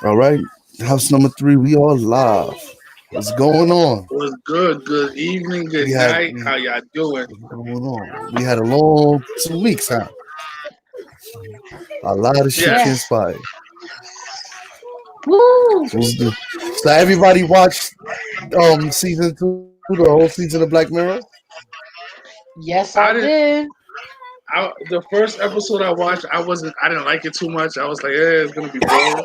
All right, house number 3. We all live. What's going on? Was good. Good evening. Good We had night. How y'all doing? what's going on? We had a long 2 weeks, huh? A lot of shit Yes. Yes. transpired. Woo! Let's do- So everybody watched season 2, the whole season of Black Mirror. Yes, I I didn't. did. The first episode I watched, I wasn't. I didn't like it too much. I was like, it's gonna be boring.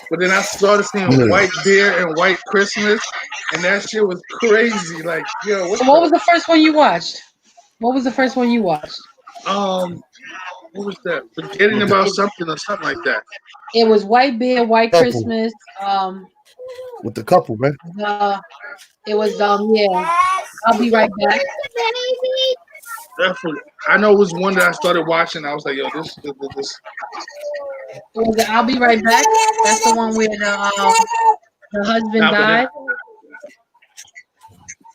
But then I started seeing Yeah. White Bear and White Christmas, and that shit was crazy. Like, yo, what So what the was the first one you watched? What was the first one you watched? um, what was that? Forgetting With the about It, something or something like that. it was White Bear, White couple, Christmas. Um, with the couple, man. the it was yeah. I'll be right back. Definitely. I know it was one that I started watching. I was like, yo, this. It was the I'll be right back. That's the one where the husband Nah, but died.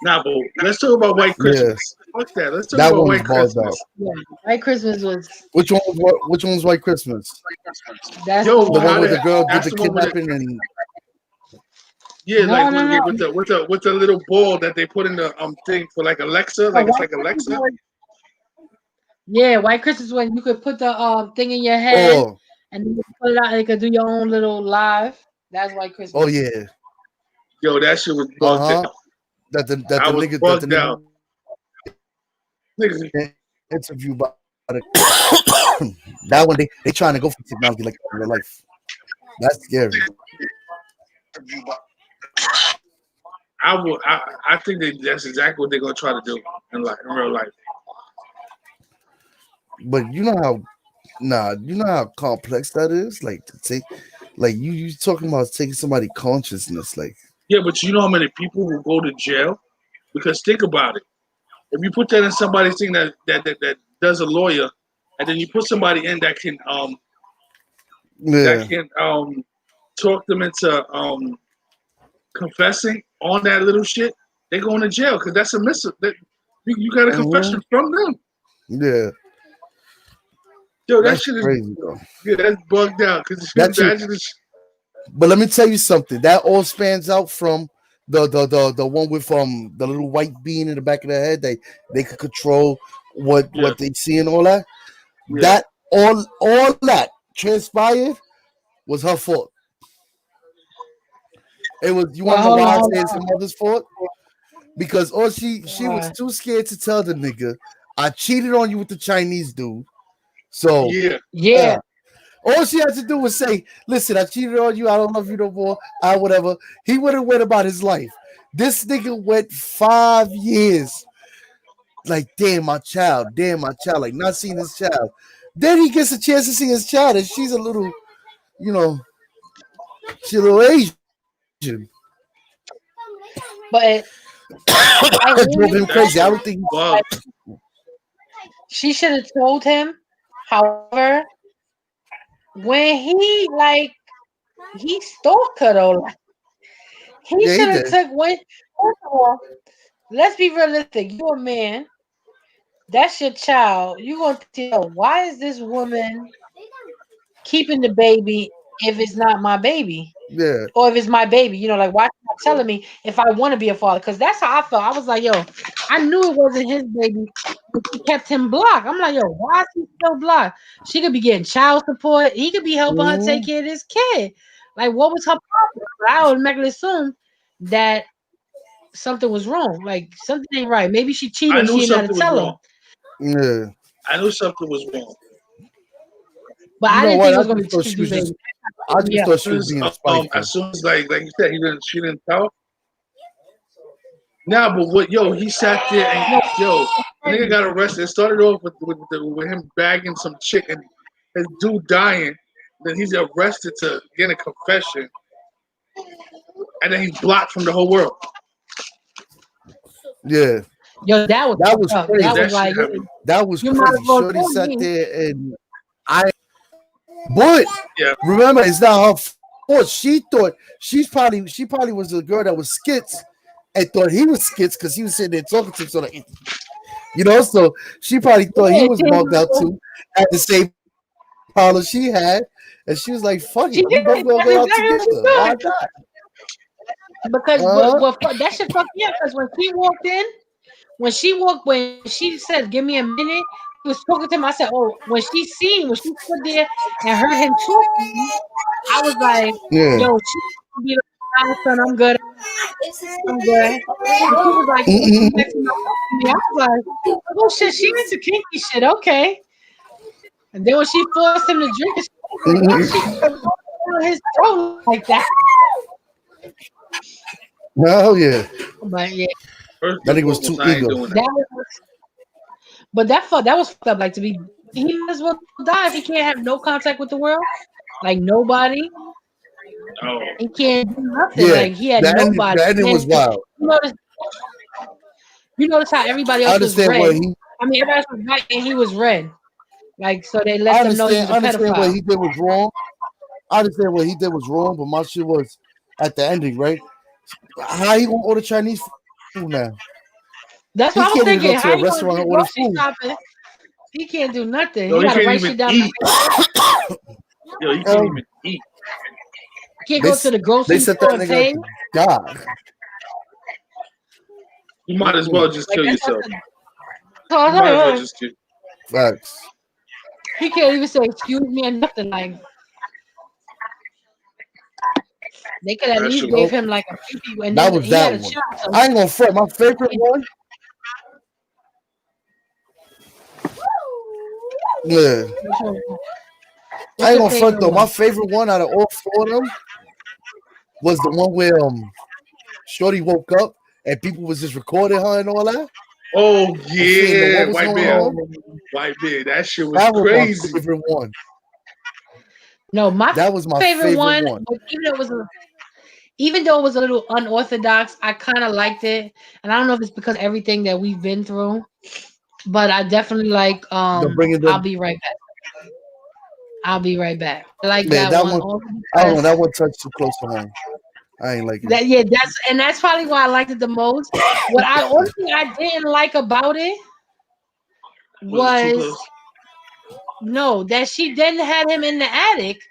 nah, but let's talk about White Yeah, Christmas. Fuck that. Let's talk that about one was White bugged out. Christmas. Yeah, White Christmas was Which one was White Christmas? that's the Yo, The one how one. where the the girl did that's the the one with kidnapping and yeah, like No, no, no. with the little ball that they put in the thing for like Alexa, No, like it's White like Christmas Alexa. was yeah, White Christmas when you could put the thing in your head oh and then you put it out and you could do your own little live. That's White oh Christmas. yeah, Yo, that shit was bugged uh-huh. out. That I the was nigga bugged out. Niggas, interview by the that one they trying to go for technology like in real life. That's scary. I think that's exactly what they're gonna try to do in real life. But you know how complex that is. Like to take, like you talking about taking somebody consciousness. Like Yeah, but you know how many people will go to jail? Because think about it. If you put that in somebody's thing that does a lawyer, and then you put somebody in that yeah, can talk them into confessing on that little shit, they going to jail because that's a miss. That you got a hmm confession from them. yeah. Yo, that That's shit is crazy though. yeah, that's bugged out. Because you That shit. imagine this. But let me tell you something. That all spans out from the one with the little white bean in the back of their head. They could control Yeah, what they see and all that. yeah. That all that transpired was her fault. It was, you want Well, to know hold on, why I hold say it's on. her mother's fault? Because all she was Why? too scared to tell the nigga, I cheated on you with the Chinese dude. So Yeah, yeah. Yeah. All she had to do was say, listen, I cheated on you, I don't love you no more, I whatever. He would have went about his life. This nigga went 5 years. Like, damn my child, like not seeing his child. Then he gets a chance to see his child, and she's a little, you know, she's a little Asian. But That I drove hear him you. crazy. that I don't shit think was bugged. She should have told him. However, when he stalked her though, like, he yeah, he should have did. took when first of all, let's be realistic. You a man, that's your child. You gonna tell why is this woman keeping the baby if it's not my baby? Yeah. Or if it's my baby, like why not telling me if I want to be a father? Because that's how I felt. I was like, yo, I knew it wasn't his baby, but she kept him blocked. I'm like, yo, why is he still blocked? She could be getting child support. He could be helping her take Mhm. care of this kid. Like, what was her problem? I automatically assumed that something was wrong. Like something ain't right. Maybe she cheated I and knew she didn't know how to something was tell wrong. him. Yeah. I knew something was wrong. But You I know didn't what? think it was gonna be two two baby. I just Yeah. thought she was being spiteful. As soon as like you said, she didn't tell. Nah, but what? Yo, he sat there and No, yo, the nigga crazy. got arrested. It started off with him bagging some chick and his dude dying. Then he's arrested to get a confession, and then he's blocked from the whole world. Yeah. Yo, that was That fucked was up. Yeah, That crazy. was that shit like, heavy. That was you might as crazy. well Shorty tell sat me. there and I but Yeah, remember it's not her fault. She probably was a girl that was skits and thought he was skits because he was sitting there talking to him. So so she probably thought he was mugged out too at the same time. parlor she had, and she was like, "Fuck She it, we did. both gonna That's go out exactly what she together. Why did. not?" Because Uh, that shit fucked me up. Because when she said, "Give me a minute," he was talking to him. I said, "Oh," when she stood there and heard him talking, I was like, yeah. "Yo, she gonna be like, nah, son, I'm good. I'm good." And she was like, Mm-mm. texting me. I was like, "Oh shit, she into kinky shit, okay." And then when she forced him to drink, it, why she Mm-mm. down his throat like that? Hell yeah, But yeah, First that and nigga was too foremost, I ain't eager. doing that. that was. But that was fucked up. Like to be, he might as well die if he can't have no contact with the world. Like nobody, Oh, he can't do nothing. Yeah, Like he had the nobody. ending And was wild. notice, you notice how everybody I else was understand red. what he. I mean, everybody else was white and he was red. Like so, they I let them know he understand. was a I understand what pedophile. he did was wrong. I understand what he did was wrong, but my shit was at the ending, right? How he gonna order Chinese food now? That's He what I was can't even go thinking. to How a you gonna restaurant do and order grocery food. shopping? He can't do nothing. yo, He he got to can't write even shit down. eat. Yo, he can't Um, even eat. He can't they go to the they grocery set store that and nigga up pay. to die. You might as well just Like kill that's yourself. so I You was might as well like, just kill. Facts. he can't even say excuse me and nothing. Like they could at That least shit. gave Nope. him like a few, and That then was he had that a one. child. So I ain't gonna front. My favorite one. Yeah. I what's ain't your gonna front favorite though. My one? favorite one out of all four of them was the one where Shorty woke up and people was just recording her and all that Oh and she didn't know yeah, what was White going Bear. on. White Bear. That shit was That was my crazy. favorite one. No, my That was my favorite favorite one, one. but even though it was a little unorthodox, I kind of liked it. And I don't know if it's because of everything that we've been through, but I definitely like The bringing I'll them. be right back. I'll be right back. I like Yeah, that that one one. only I don't know. because That one touched too close to home. I ain't like it. that's probably why I liked it the most. What I only thing I didn't like about it Was it too was close? no, that she then had him in the attic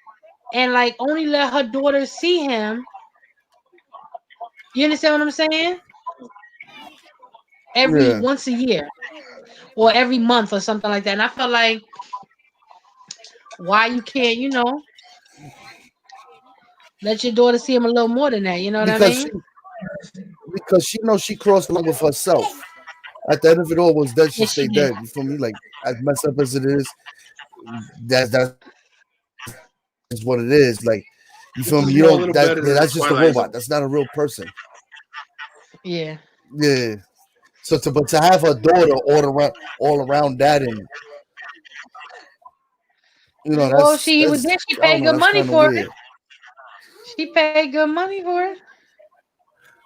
and like only let her daughter see him. You understand what I'm saying? Every Yeah, once a year or every month or something like that. And I felt like why you can't, let your daughter see him a little more than that. You know what I because mean? she knows she crossed the line with herself. At the end of it all, was dead. She Yes, she stayed did. dead. You feel me? Like as messed up as it is, that's what it is. Like you This feel me? is You more a don't little that better than that's just a Twilight robot. Zone. That's not a real person. Yeah. Yeah. So to have her daughter all around that and Well, that's she I don't paid know. good That's money kind of for it. weird. She paid good money for it.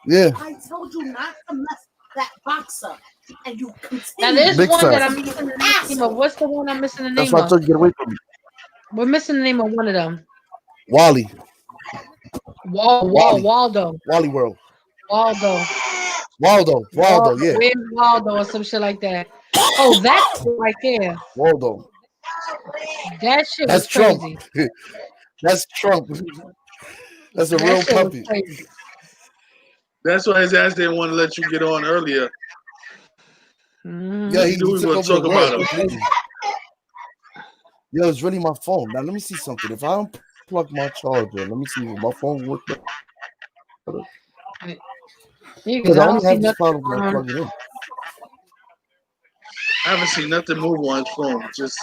Yeah. I told you not to mess that box up, and you Now continue. there's Big one that facts. I'm missing the name of. What's the one I'm missing the That's name why I of? told you get away from me. We're missing the name of one of them. Wally. Wally. Waldo. Wally World. Waldo. Waldo, yeah. Where's Waldo or some shit like that. Oh, that right there. Waldo. That shit was That's Trump. crazy. That's Trump. That's a That real shit was puppy. crazy. That's why his ass didn't want to let you get on earlier. Mhm. Yeah, He he knew we took were over the talking world about him. completely. Yo, it's really my phone. Now let me see something. If I unplug my charger, let me see if my phone works better. Yeah, Because because I I don't only see have this nothing. problem when I plug it in. I haven't seen nothing move on his phone. Just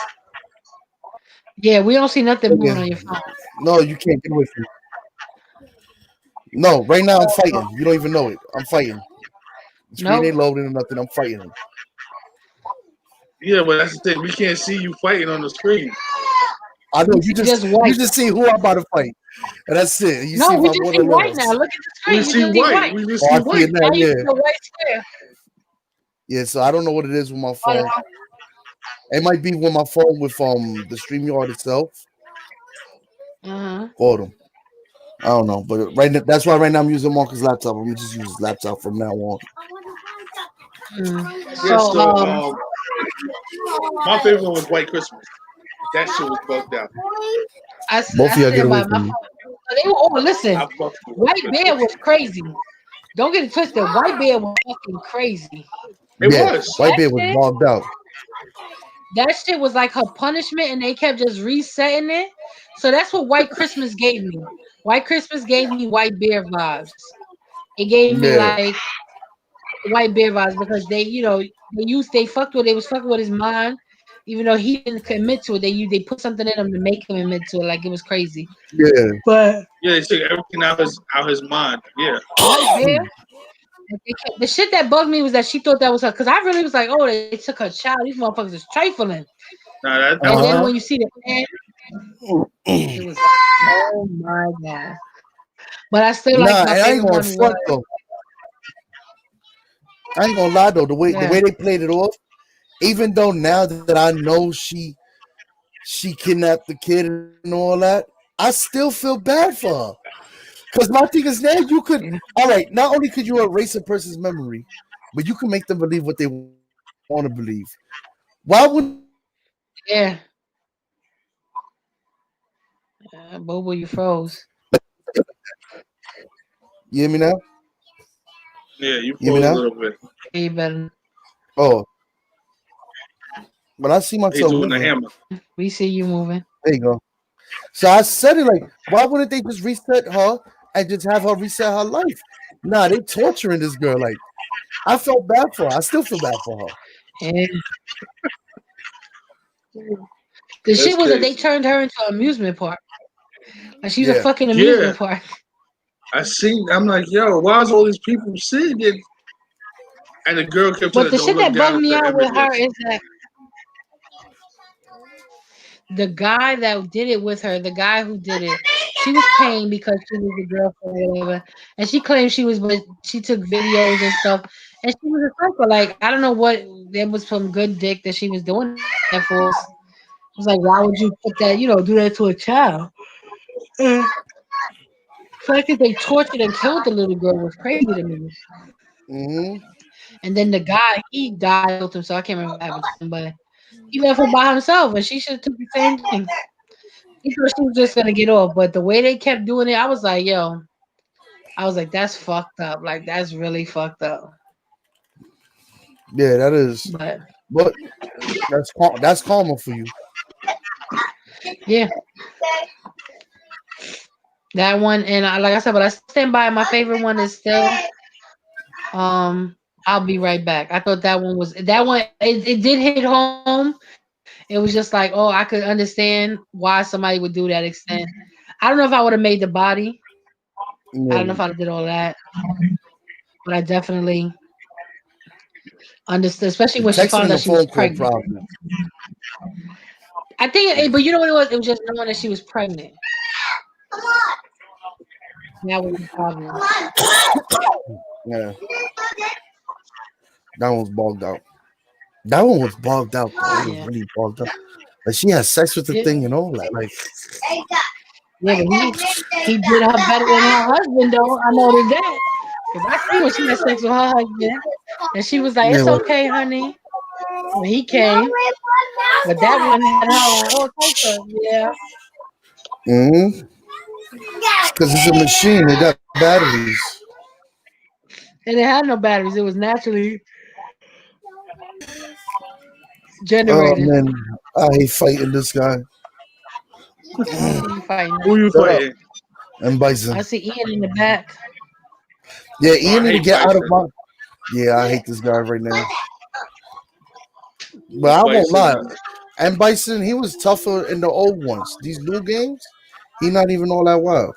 Yeah, we don't see nothing moving Yeah. on your phone. No, you can't get away from me. No, right now I'm fighting. You don't even know it. I'm fighting. The screen Nope. ain't loading or nothing. I'm fighting him. yeah, but that's the thing. We can't see you fighting on the screen. I know We you see just you white. just see who I'm about to fight. And that's it. You No, see if we I just won see or white now. lose. Look at the We screen. You see just see white. white. We just Oh, see I see white. it now, Now you yeah. see the white square. Yeah, so I don't know what it is with my Oh, phone. It might be with my phone with the StreamYard itself. uh-huh. Hold on. I don't know, but that's why right now I'm using Marcus' laptop. I'm gonna just use his laptop from now on. Mm. Yeah, So, so my favorite one was White Christmas. That shit was bugged out. Both of y'all get stand away by my from me. phone. They were, oh, listen, I fucked with White it. Bear was crazy. Don't get it twisted. White Bear was fucking crazy. It Yeah, was. White Bear was bogged out. That shit was like her punishment, and they kept just resetting it. So that's what White Christmas gave me. White Christmas gave me White Bear vibes. It gave me Yeah. like White Bear vibes because they fucked with, they was fucking with his mind, even though he didn't commit to it. They put something in him to make him admit to it, like it was crazy. Yeah. But Yeah, they took everything out his mind. Yeah. White Bear, the shit that bugged me was that she thought that was her, because I really was like, oh, they took her child. These motherfuckers is trifling. Nah, that And was then when you see the end, it was like, oh my god. But I still like Nah, my and I ain't favorite gonna one front was though. I ain't gonna lie though. The way they played it off, even though now that I know she kidnapped the kid and all that, I still feel bad for her. Because my thing is now you could, all right, not only could you erase a person's memory, but you can make them believe what they want to believe. Why would yeah. Bobo, you froze. you hear me now? Yeah, you Hear me froze a now? little bit. You better. Oh, but I see He's myself doing the moving. hammer. We see you moving. There you go. So I said it like, why wouldn't they just reset her and just have her reset her life? Nah, they torturing this girl. Like, I felt bad for her. I still feel bad for her. And the shit was that they crazy. turned her into an amusement park. Like she's a Yeah. fucking amusement Yeah. park. I'm like, yo, why is all these people seeing it? And the girl kept But telling the don't shit look that down bugged at me the out with her images. is that the guy that did it with her, the guy who did it, she was paying because she was a girlfriend or whatever. And she claimed but she took videos and stuff. And she was a psycho. Like, I don't know what, there was some good dick that she was doing that for. It was like, why would you put that, do that to a child? The fact that they tortured and killed the little girl was crazy to me. Mm-hmm. And then the guy, he died with him, so I can't remember what happened to him, but he left her by himself, and she should have took the same thing. He thought she was just gonna get off, but the way they kept doing it, I was like, that's fucked up. Like, that's really fucked up. Yeah, that is. But that's karma for you. Yeah. That one, and like I said, but I stand by my favorite one is still I'll Be Right Back. I thought that one it did hit home. It was just like, oh, I could understand why somebody would do that extent. I don't know if I would have made the body. I don't know if I did all that. But I definitely understood, especially when she found out she was pregnant. I think, but you know what it was? It was just knowing that she was pregnant. That was the problem. Yeah. That one was bogged out. That one was bogged out. It was really bogged out. Like she had sex with the thing and all that. Like, yeah, but he did her better than her husband, though. I noticed that. Because I see when she had sex with her husband. And she was like, it's okay, honey. When he came. But that one had her all types of, yeah. mm-hmm. Because it's a machine. It got batteries. And it had no batteries. It was naturally generated. Oh, man. I hate fighting this guy. Who you fighting? Who you fighting? And Bison. I see Ian in the back. Yeah, Ian need to get out of my... Yeah, I hate this guy right now. But I won't lie. And Bison, he was tougher in the old ones. These new games, he not even all that wild.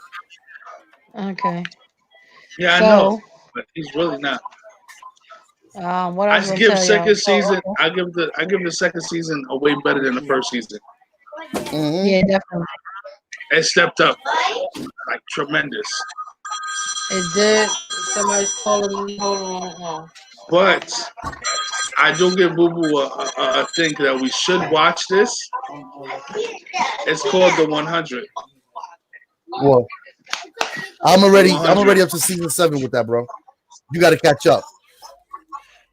Okay. Yeah, I know. But he's really not. What I else give second season. I give the second season a way better than the first season. Mm-hmm. Yeah, definitely. It stepped up like tremendous. It did. Somebody's calling me. Hold on. But I do give Boo Boo a thing that we should watch this. It's called The 100. Well, I'm already up to season 7 with that, bro. You got to catch up.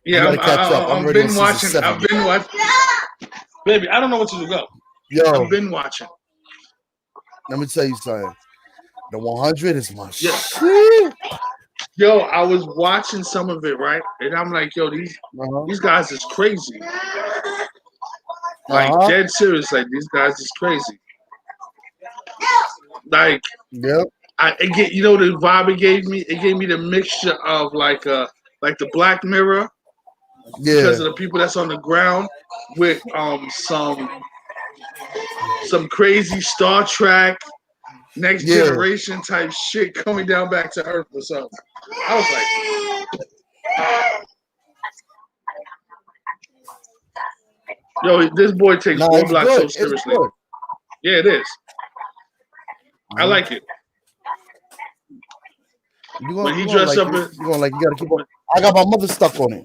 Yeah, I've been watching. Baby, I don't know what to go. Yo, I've been watching. let me tell you something. The 100 is my Yeah. shit. Yo, I was watching some of it, right? And I'm like, yo, these guys is crazy. Like dead serious, like these guys is crazy. Like Yep. it get, you know the vibe it gave me? It gave me the mixture of like the Black Mirror because of Yeah. the people that's on the ground with some crazy Star Trek Next Yeah. Generation type shit coming down back to Earth or something. I was like, yo, this boy takes Nah, it's Roblox so good. It's seriously. good. Yeah, it is. I like it. You When he gonna dressed like up it. in, You gonna like. You gotta keep on. I got my mother stuck on it.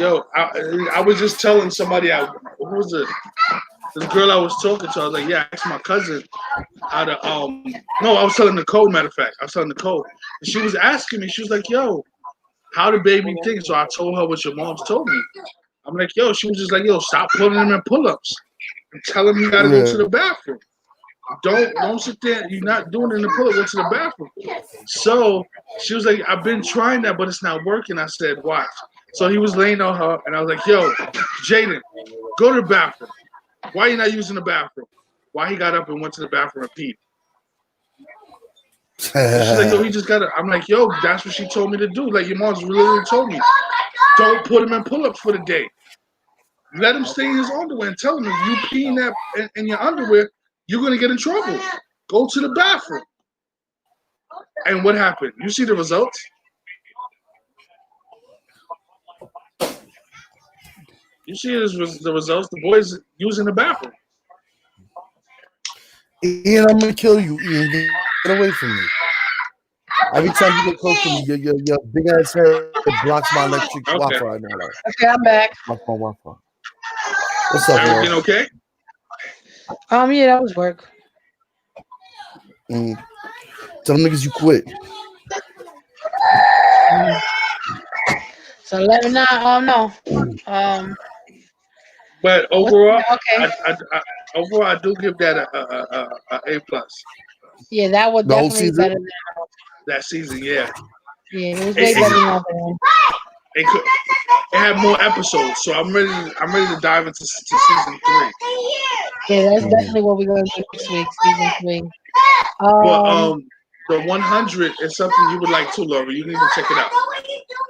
yo, I was just telling somebody, who was it? This girl I was talking to, I was like, yeah, I asked my cousin how to, no, I was telling Nicole, matter of fact. I was telling Nicole. And she was asking me, she was like, yo, how the baby think? So I told her what your mom's told me. I'm like, yo, she was just like, yo, stop putting him in pull-ups. And tell him you gotta go to the bathroom. Don't sit there. You're not doing it in the pull-up, go to the bathroom. So she was like, I've been trying that, but it's not working. I said, watch. So he was laying on her, and I was like, yo, Jaden, go to the bathroom. Why you not using the bathroom? Why he got up and went to the bathroom and peed? And she's like, yo, he just got to. I'm like, yo, that's what she told me to do. Like, your mom's literally told me, don't put him in pull-ups for the day. Let him stay in his underwear and tell him if you peeing that in your underwear, you're going to get in trouble. Go to the bathroom. And what happened? You see the results? You see the results? The boys using the bathroom. Ian, I'm gonna kill you. Ian, get away from me. Every time you get close to me, your big ass head blocks my electric Wi-Fi. I know that. Okay, I'm back. My phone Wi-Fi. What's up, Everything bro? okay? Yeah, that was work. Tell them niggas you quit. So let me know. But overall, okay. overall, I do give that a A+. Yeah, that was The whole definitely season? better than That season, yeah. Yeah, it was way better than the other one. It had more episodes, so I'm ready to dive into season 3. Yeah, that's definitely what we're gonna do next week, season 3. But the 100 is something you would like too, Laura. You need to check it out.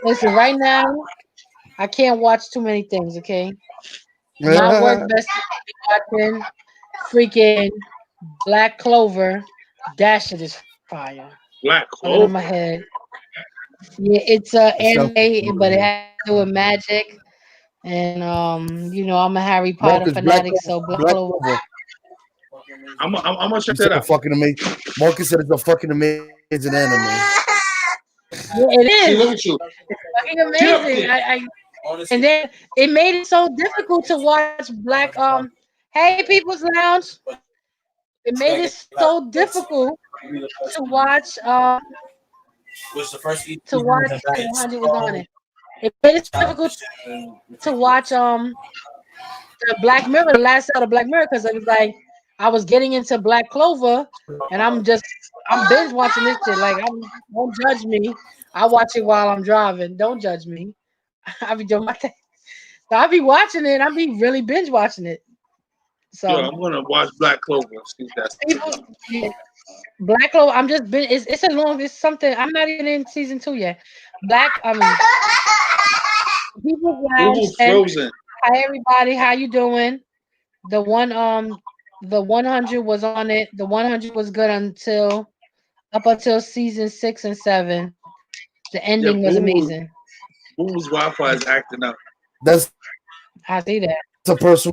Listen, right now, I can't watch too many things, okay? My work best is watching freaking Black Clover. That shit is fire. Black All in Clover. my head. Yeah, it's anime, but it has to do with magic. And I'm a Harry Potter Marcus, fanatic, so Black Clover. I'm gonna check You that said out. fucking amazing. Marcus said it's a fucking amazing anime. Yeah, it is. See, look at you. It's fucking amazing. And then it made it so difficult to watch Black. Hey, People's Lounge. It made it so difficult to watch. Which the first To watch 100 was on it. It made it difficult to watch the Black Mirror, the last episode of Black Mirror, because it was like I was getting into Black Clover, and I'm binge watching this shit. Like, don't judge me. I watch it while I'm driving. Don't judge me. I be doing my thing. So I be watching it. I be really binge watching it. So Yo, I'm gonna watch Black Clover. See if that's Black Clover. I'm just been. It's a long. It's something. I'm not even in season 2 yet. People Frozen. Hi everybody. How you doing? The 100 was on it. The 100 was good up until season 6 and 7. The ending was amazing. Boo's Wi-Fi is acting up. I see that. It's a person.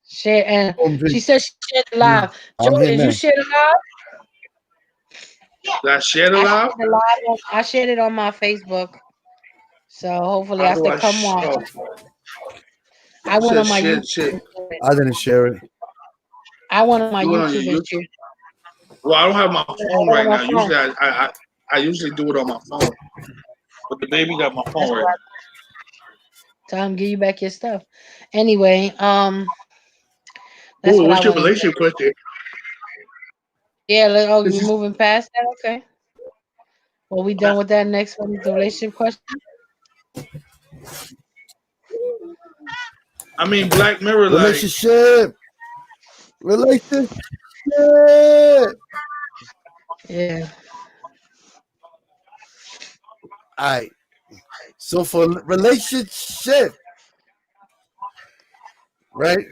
Share and she said she shared it live. Joe, did you share it live? Did I share it live? I shared it on my Facebook. So hopefully I still come on. I went on my YouTube. I didn't share it. I went on my YouTube. Well, I don't have my phone right now. Usually I usually do it on my phone. But the baby got my phone right now. Tell him give you back your stuff. Anyway, that's Ooh, what I what's your want to relationship say. question? Yeah, oh, This we is, moving past that. Okay. Well, we done with that. Next one is the relationship question. I mean, Black Mirror, like, Relationship. Relationship. Yeah. All right. So for relationship, right?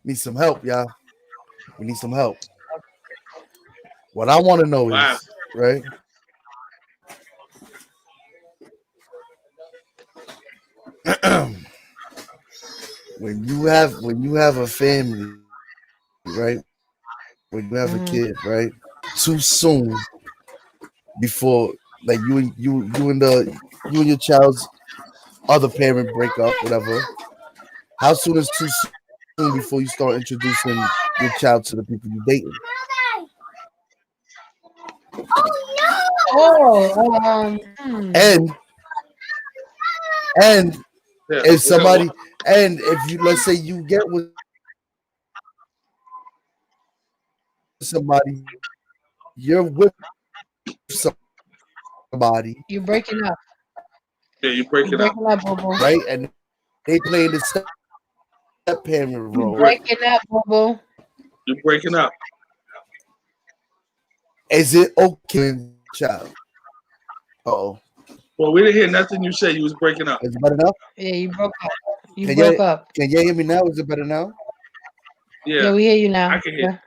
Need some help, y'all. We need some help. What I want to know wow. is, right? when you have a family, right? When you have a Mm-hmm. kid, right? Too soon before like you and your child's other parent break up, whatever. How soon is too soon before you start introducing your child to the people you're dating? Oh, And and Yeah, if we got one. somebody and if you let's say you get with somebody, you're with somebody, you breaking up. Yeah, you You breaking up. breaking up, boo boo. right? And they play the step parent You You role. break. breaking up, boo boo. You breaking up. Is it okay, child? Oh, Well, we didn't hear nothing you said. You was breaking up. is it better now? Yeah, you broke up. You Can broke you up. can you hear me now? Is it better now? Yeah, Yeah, we hear you I now. can hear. Yeah.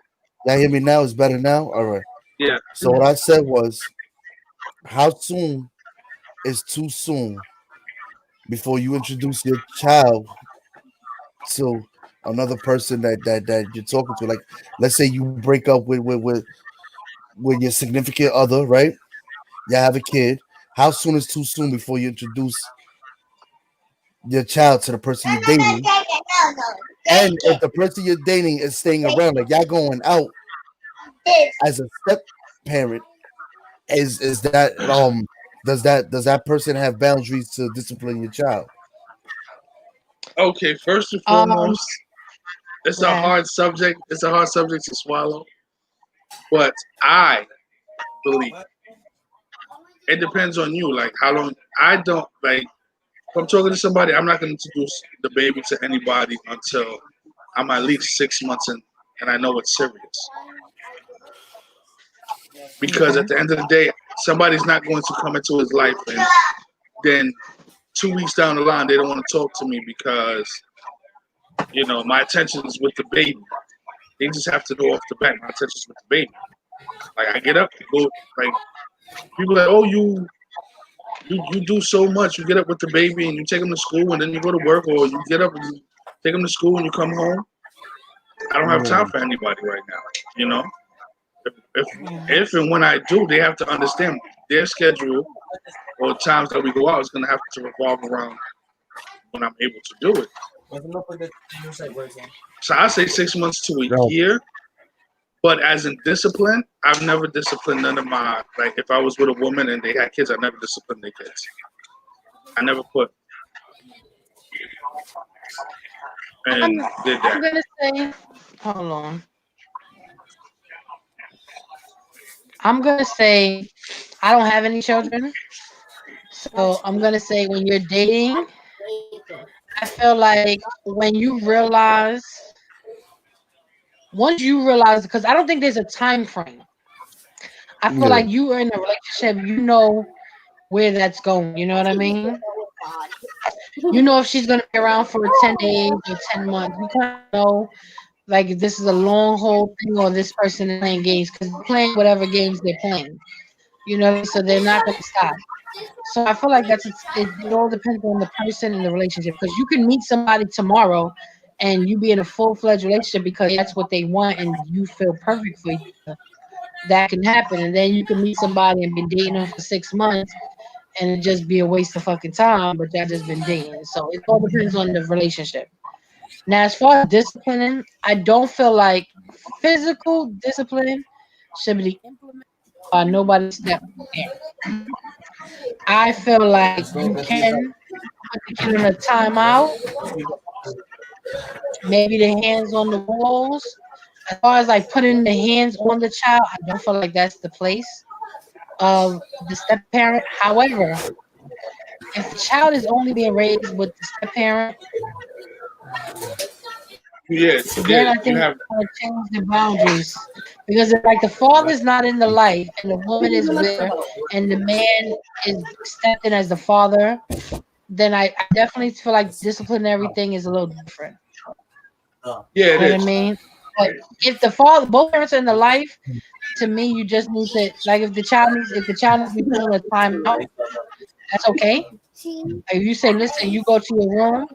Y'all hear me now? Is better now? All right. Yeah, So what I said was, how soon is too soon before you introduce your child to another person that you're talking to? Like, let's say you break up with your significant other, right? You have a kid. How soon is too soon before you introduce your child to the person you're dating? And if the person you're dating is staying around, like y'all going out as a step parent, is that does that person have boundaries to discipline your child? okay, first and Um, foremost, it's a yeah. hard subject. It's a hard subject to swallow. But I believe it depends on you. Like how long I don't like if I'm talking to somebody, I'm not gonna introduce the baby to anybody until I'm at least 6 months in and I know it's serious. Because Okay. at the end of the day, somebody's not going to come into his life and then 2 weeks down the line they don't want to talk to me because my attention is with the baby. They just have to know off the bat my attention is with the baby. Like I get up, go like people are like, oh you do so much. You get up with the baby and you take him to school and then you go to work, or you get up and you take him to school and you come home. I don't have time Mm. for anybody right now. You know, if Yeah. if and when I do, they have to understand their schedule or times that we go out is going to have to revolve around when I'm able to do it. So I say 6 months to a Yo, year. But as in discipline, I've never disciplined none of my like. If I was with a woman and they had kids, I never disciplined their kids. I never put and did I'm that. gonna say, hold on. I'm gonna say I don't have any children, so I'm gonna say when you're dating, I feel like when you realize once you realize because I don't think there's a time frame. I feel yeah. like you are in a relationship, you know where that's going. You know what I mean? You know if she's gonna be around for 10 days or 10 months. You kind of know like if this is a long haul thing or this person is playing games because they're playing whatever games they're playing. You know, so they're not gonna stop. So I feel like it all depends on the person and the relationship because you can meet somebody tomorrow and you be in a full-fledged relationship because that's what they want and you feel perfect for each other. That can happen, and then you can meet somebody and been dating them for 6 months and it just be a waste of fucking time, but y'all just been dating. So it all depends on the relationship. Now, as far as disciplining, I don't feel like physical discipline should be implemented. Nobody step parent. I feel like you can put the kid in a timeout, maybe the hands on the walls. As far as like putting the hands on the child, I don't feel like that's the place of the step parent. However, if the child is only being raised with the step parent, Yeah, then yeah. I You think have it's gonna change the boundaries. Because if like the father's not in the life and the woman is with her and the man is stepped in as the father, then I definitely feel like discipline and everything is a little different. yeah, it You know what I is. mean? But if the father, both parents are in the life, to me, you just need to like if the child needs to be put in a timeout, that's okay. Like, if you say, listen, you go to your room,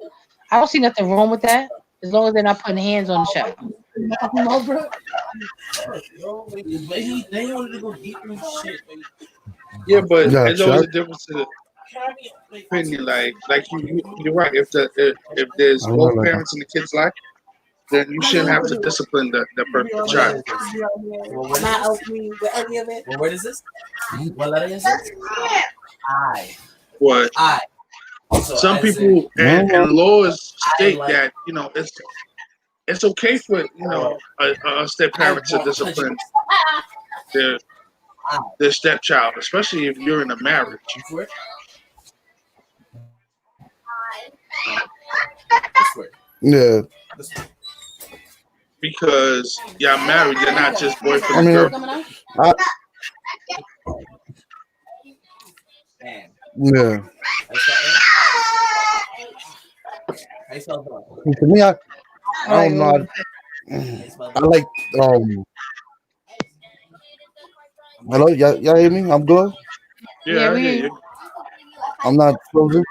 I don't see nothing wrong with that as long as they're not putting hands on the child. No, bro. Yo, but they wanted to go deeper and shit. Yeah, but Yeah, there's always Chuck. a difference in the opinion. You're right. If there's I don't both know that. parents in the kid's life, then you shouldn't have to discipline the child. Not agree with any of it. Well, what is this? What letter is this? I. But I. So some as in, people and laws I state like. that it's okay for a step I parent to won't touch discipline it. their I. their stepchild, especially if you're in a marriage, You for it? This for it. Yeah. This for it. because y'all married. You're not just boyfriend I and mean, girlfriend. I, Man. yeah. How you spell that? To me, I Like, don't know. How you spell I that? like hello, y'all hear me? I'm good. Yeah, yeah, I hear we you. I'm not frozen.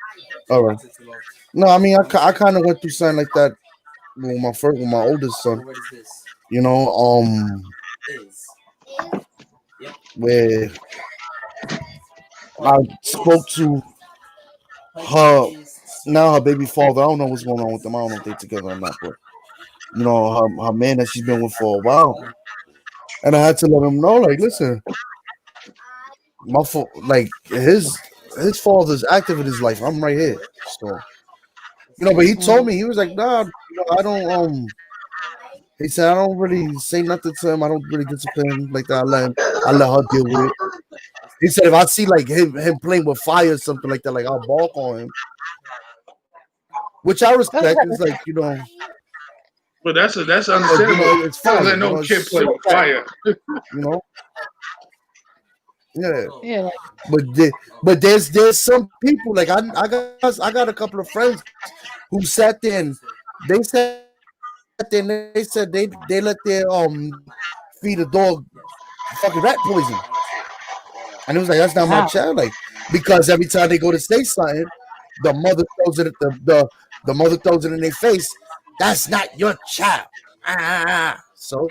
All right. Takes too long. No, I mean, I kind of went through something like that with my oldest son. What word is this? You know, Is. Yep. where I What spoke is? to Punching her is. now, her baby father. I don't know what's going on with them. I don't know if they're together or not, but you know, her man that she's been with for a while, and I had to let him know, like, listen, like his father's active in his life. I'm right here, so you know. But he told me he was like, nah, you know, I don't He said I don't really say nothing to him. I don't really discipline him like that. I let her deal with it. He said if I see like him playing with fire or something like that, like I'll balk on him, which I respect. It's like But that's but, understandable. it's Because fire. I know kid play with fire. You know, yeah. yeah, like, But there's some people like I got a couple of friends who sat there and they sat there and they said they let their feed a dog fucking rat poison. And it was like, that's not my wow. child. Like, because every time they go to say something, the mother throws it at the mother throws it in their face. That's not your child. So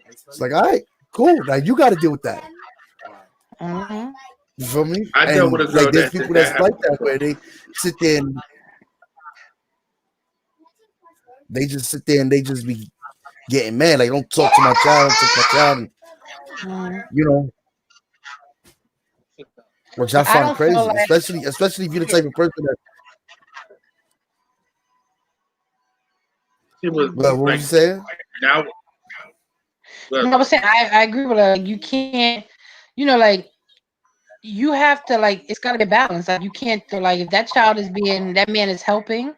it's like, all right, cool. Now you got to deal with that. Mm-hmm. You feel me? I dealt with And a like, girl there's that people that that's like happened. that where they sit there and they just sit there and they just be getting mad. Like, don't talk to my child, don't talk to my child. And, Mm-hmm. you know, which I But I find don't feel crazy, like especially if you're the type of person that. She was Well, what was like you saying? now. But no, I was saying I agree with her. Like, you can't, like you have to like it's got to be a balance. Like you can't like if that child is being that man is helping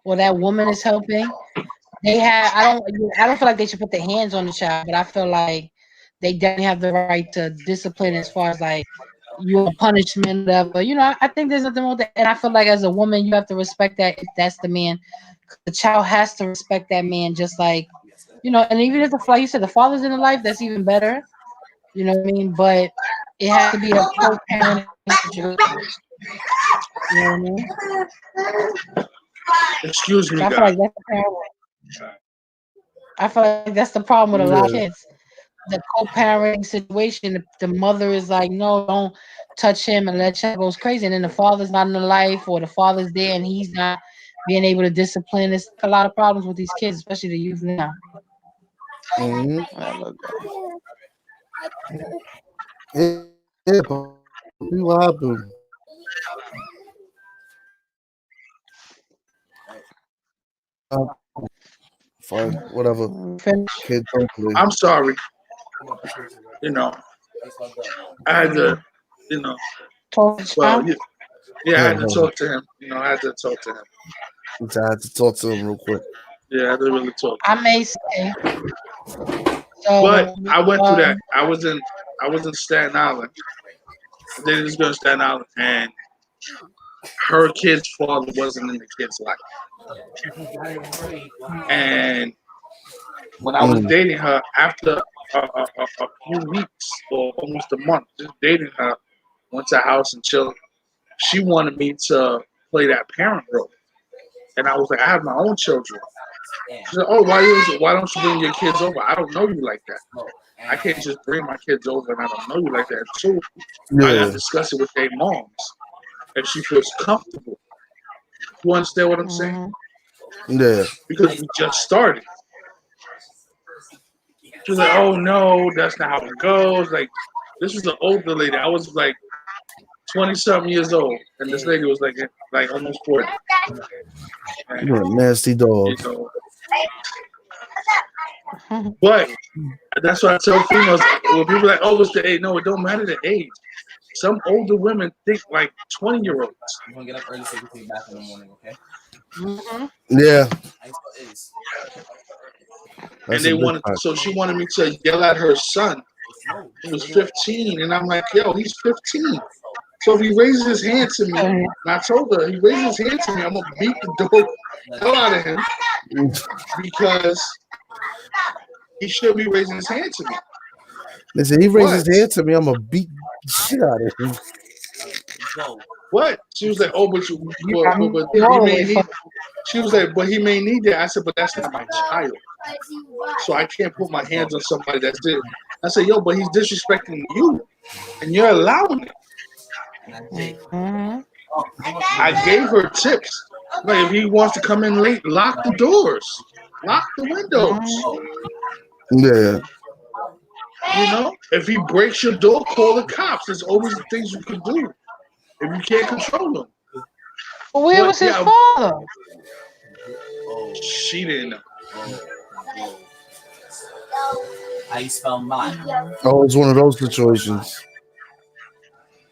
or that woman is helping. I don't feel like they should put their hands on the child, but I feel like they definitely have the right to discipline as far as like your punishment, whatever. I think there's nothing wrong with that. And I feel like as a woman, you have to respect that if that's the man. The child has to respect that man, just like and even if like you said, the father's in the life, that's even better. You know what I mean? But it has to be a co-parenting situation. You know what I mean? excuse me, So I feel guys. like that's the problem. I feel like that's the problem with a lot of Yeah. kids. The co-parenting situation, the mother is like, no, don't touch him, and that child goes crazy. And then the father's not in the life, or the father's there and he's not being able to discipline. It's a lot of problems with these kids, especially the youth now. Mm-hmm. I love that. Yeah, what happened? Uh, Fine, whatever. Finish. Kids don't play. I'm sorry. You know, I had to, you know, Talk to well, Sean. yeah, I had to Hold on. talk to him. You know, I had to talk to him. I had to talk to him real quick. Yeah, I had to really talk. I may say. So, But I went through that. I was in Staten Island. I dated this girl in Staten Island, and her kid's father wasn't in the kid's life. And when I was dating her, after a few weeks or almost a month, just dating her, went to her house and chilled. She wanted me to play that parent role, and I was like, I have my own children. She said, "Oh, why don't you bring your kids over? I don't know you like that. I can't just bring my kids over and I don't know you like that." So I got to discuss it with their moms, if she feels comfortable. You understand what I'm saying? Yeah. Because we just started. She was like, "Oh no, that's not how it goes." Like, this was an older lady. I was like 20-something years old, and this lady was like almost 40. And, You're a nasty dog. you know, but that's why I tell females when people are like, "Oh, it's the age." No, it don't matter the age. Some older women think like 20-year-olds. I'm gonna get up early so you can take a bath in the morning, okay? Yeah. And they wanted, so she wanted me to yell at her son. He was 15, and I'm like, "Yo, he's 15. So if he raises his hand to me," and I told her, "He raises his hand to me, I'm gonna beat the dog hell out of him because he should be raising his hand to me." Listen, he raises his hand to me, I'm gonna beat the shit out of him. What? She was like, "Oh, but he may need." She was like, "But he may need that." I said, "But that's not my child, so I can't put my hands on somebody that's it." I said, "Yo, but he's disrespecting you, and you're allowing it." I gave her tips. Like, if he wants to come in late, lock the doors, lock the windows. Yeah. You know, if he breaks your door, call the cops. There's always things you can do if you can't control him. Where was his father? She didn't know. How you spell mine? Oh, it's one of those situations.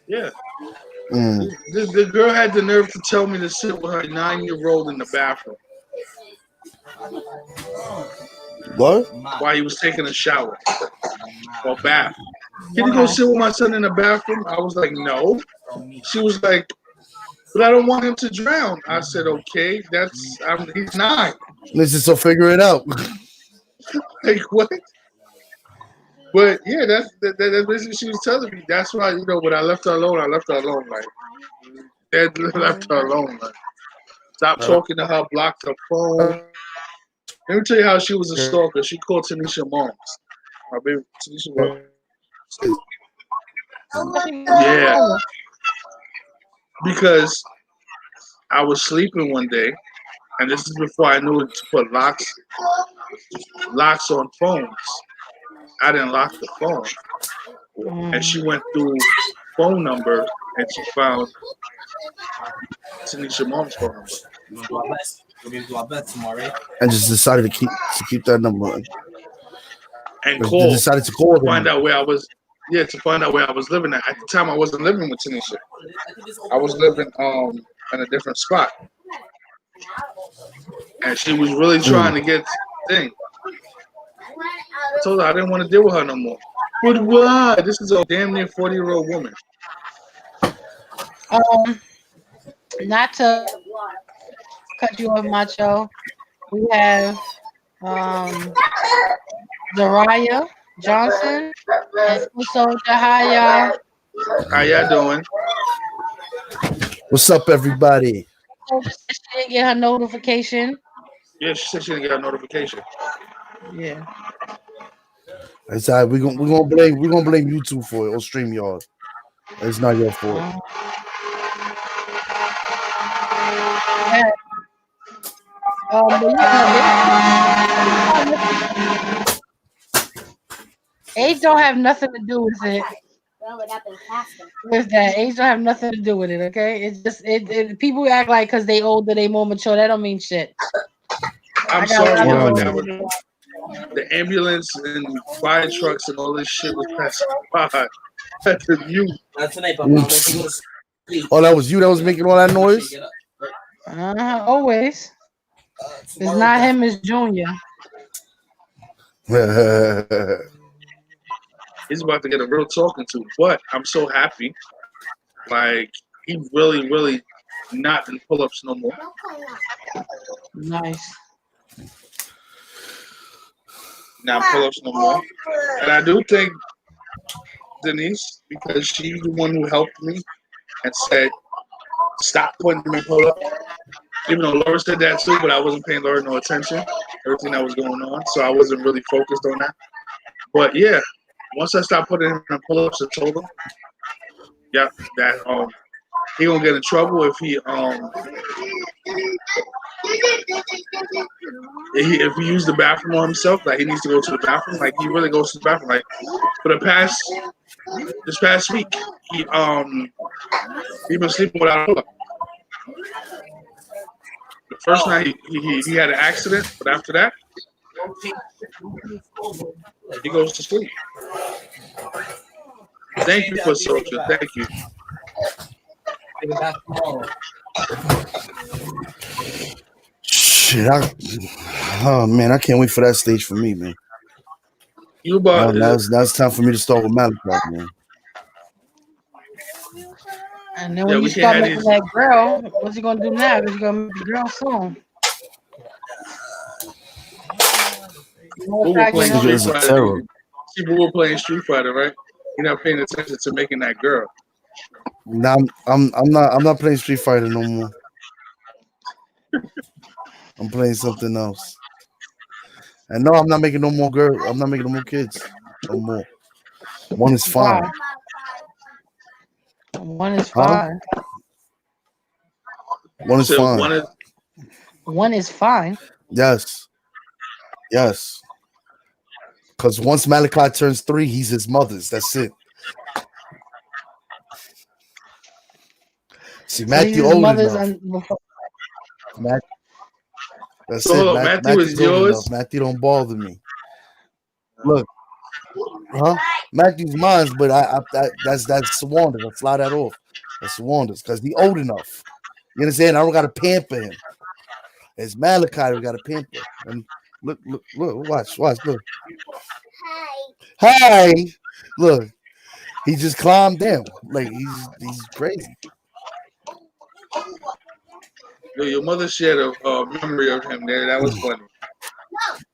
Yeah. The girl had the nerve to tell me to sit with her 9-year-old in the bathroom. What? While he was taking a shower or bath. Can you go sit with my son in the bathroom? I was like, no. She was like, but I don't want him to drown. I said, okay, he's 9. Listen, so figure it out. Like, what? But yeah, that's basically what she was telling me. That's why, you know, when I left her alone, I left her alone. Like, Dad left her alone. Like, stop talking to her, blocked her phone. Let me tell you how she was a stalker. She called Tanisha moms. My baby Tanisha moms. Yeah. Because I was sleeping one day, and this is before I knew to put locks on phones. I didn't lock the phone. And she went through phone numbers, and she found Tanisha mom's phone number. We're gonna do our best tomorrow, right? And just decided to keep that number. And call. Decided to call them. Find out where I was. Yeah, to find out where I was living at. At the time, I wasn't living with Tanisha. I was living in a different spot. And she was really trying to get the thing. I told her I didn't want to deal with her no more. But why? This is a damn near 40-year-old woman. Not to cut you off, Macho. We have Zariah Johnson and Uso Jahaya. How y'all doing? What's up, everybody? She didn't get her notification. Yeah, she said she didn't get a notification. Yeah. It's all right. We're gonna blame YouTube for it or StreamYard. It's not your fault. Yeah. Age don't have nothing to do with it. With that, age don't have nothing to do with it. Okay, it's just people act like because they older, they more mature. That don't mean shit. I'm I got a sorry, lot Well, of that no. growth was, to do. the ambulance and fire trucks and all this shit was passing by. That's you. Not tonight, Papa. I'm gonna let you go to sleep. Oh, that was you that was making all that noise? Get up. Always. It's not him. It's Junior. He's about to get a real talking to. But I'm so happy. Like, he really, really not in pull-ups no more. Nice. Not pull-ups no more. And I do think Denise, because she's the one who helped me and said, stop putting him in pull-up. Even though Laura said that too, but I wasn't paying Laura no attention. Everything that was going on. So I wasn't really focused on that. But yeah, once I stopped putting him in pull-ups, I told him, yeah, that he gonna get in trouble if he if he used the bathroom on himself. Like, he needs to go to the bathroom. Like, he really goes to the bathroom. Like, for this past week, he been sleeping without a pull-up. The first night he had an accident, but after that, he goes to sleep. Thank you for social. Thank you. Shit, oh man, I can't wait for that stage for me, man. You about Now it's time for me to start with Malachi, man. And then when you start making that girl, what's he gonna do now? Because you're gonna make the girl soon. Boo playing Street Fighter. See, Boo playing Street Fighter, right? You're not paying attention to making that girl. Now I'm not playing Street Fighter no more. I'm playing something else. And no, I'm not making no more girls. I'm not making no more kids. No more. One is fine. One is fine. One is fine. One is fine. Yes. Because once Malachi turns 3, he's his mother's. That's it. See, Matthew old enough. That's so it. Matthew is yours. Matthew don't bother me. Look, Matthew's mine, but that's Swander's. I fly that off. That's Swander's because he's old enough. You understand? I don't got to pamper him. It's Malachi we got to pamper. And look, watch, look. Hi. Look, he just climbed down. Like he's crazy. Yo, your mother shared a memory of him there. That was funny.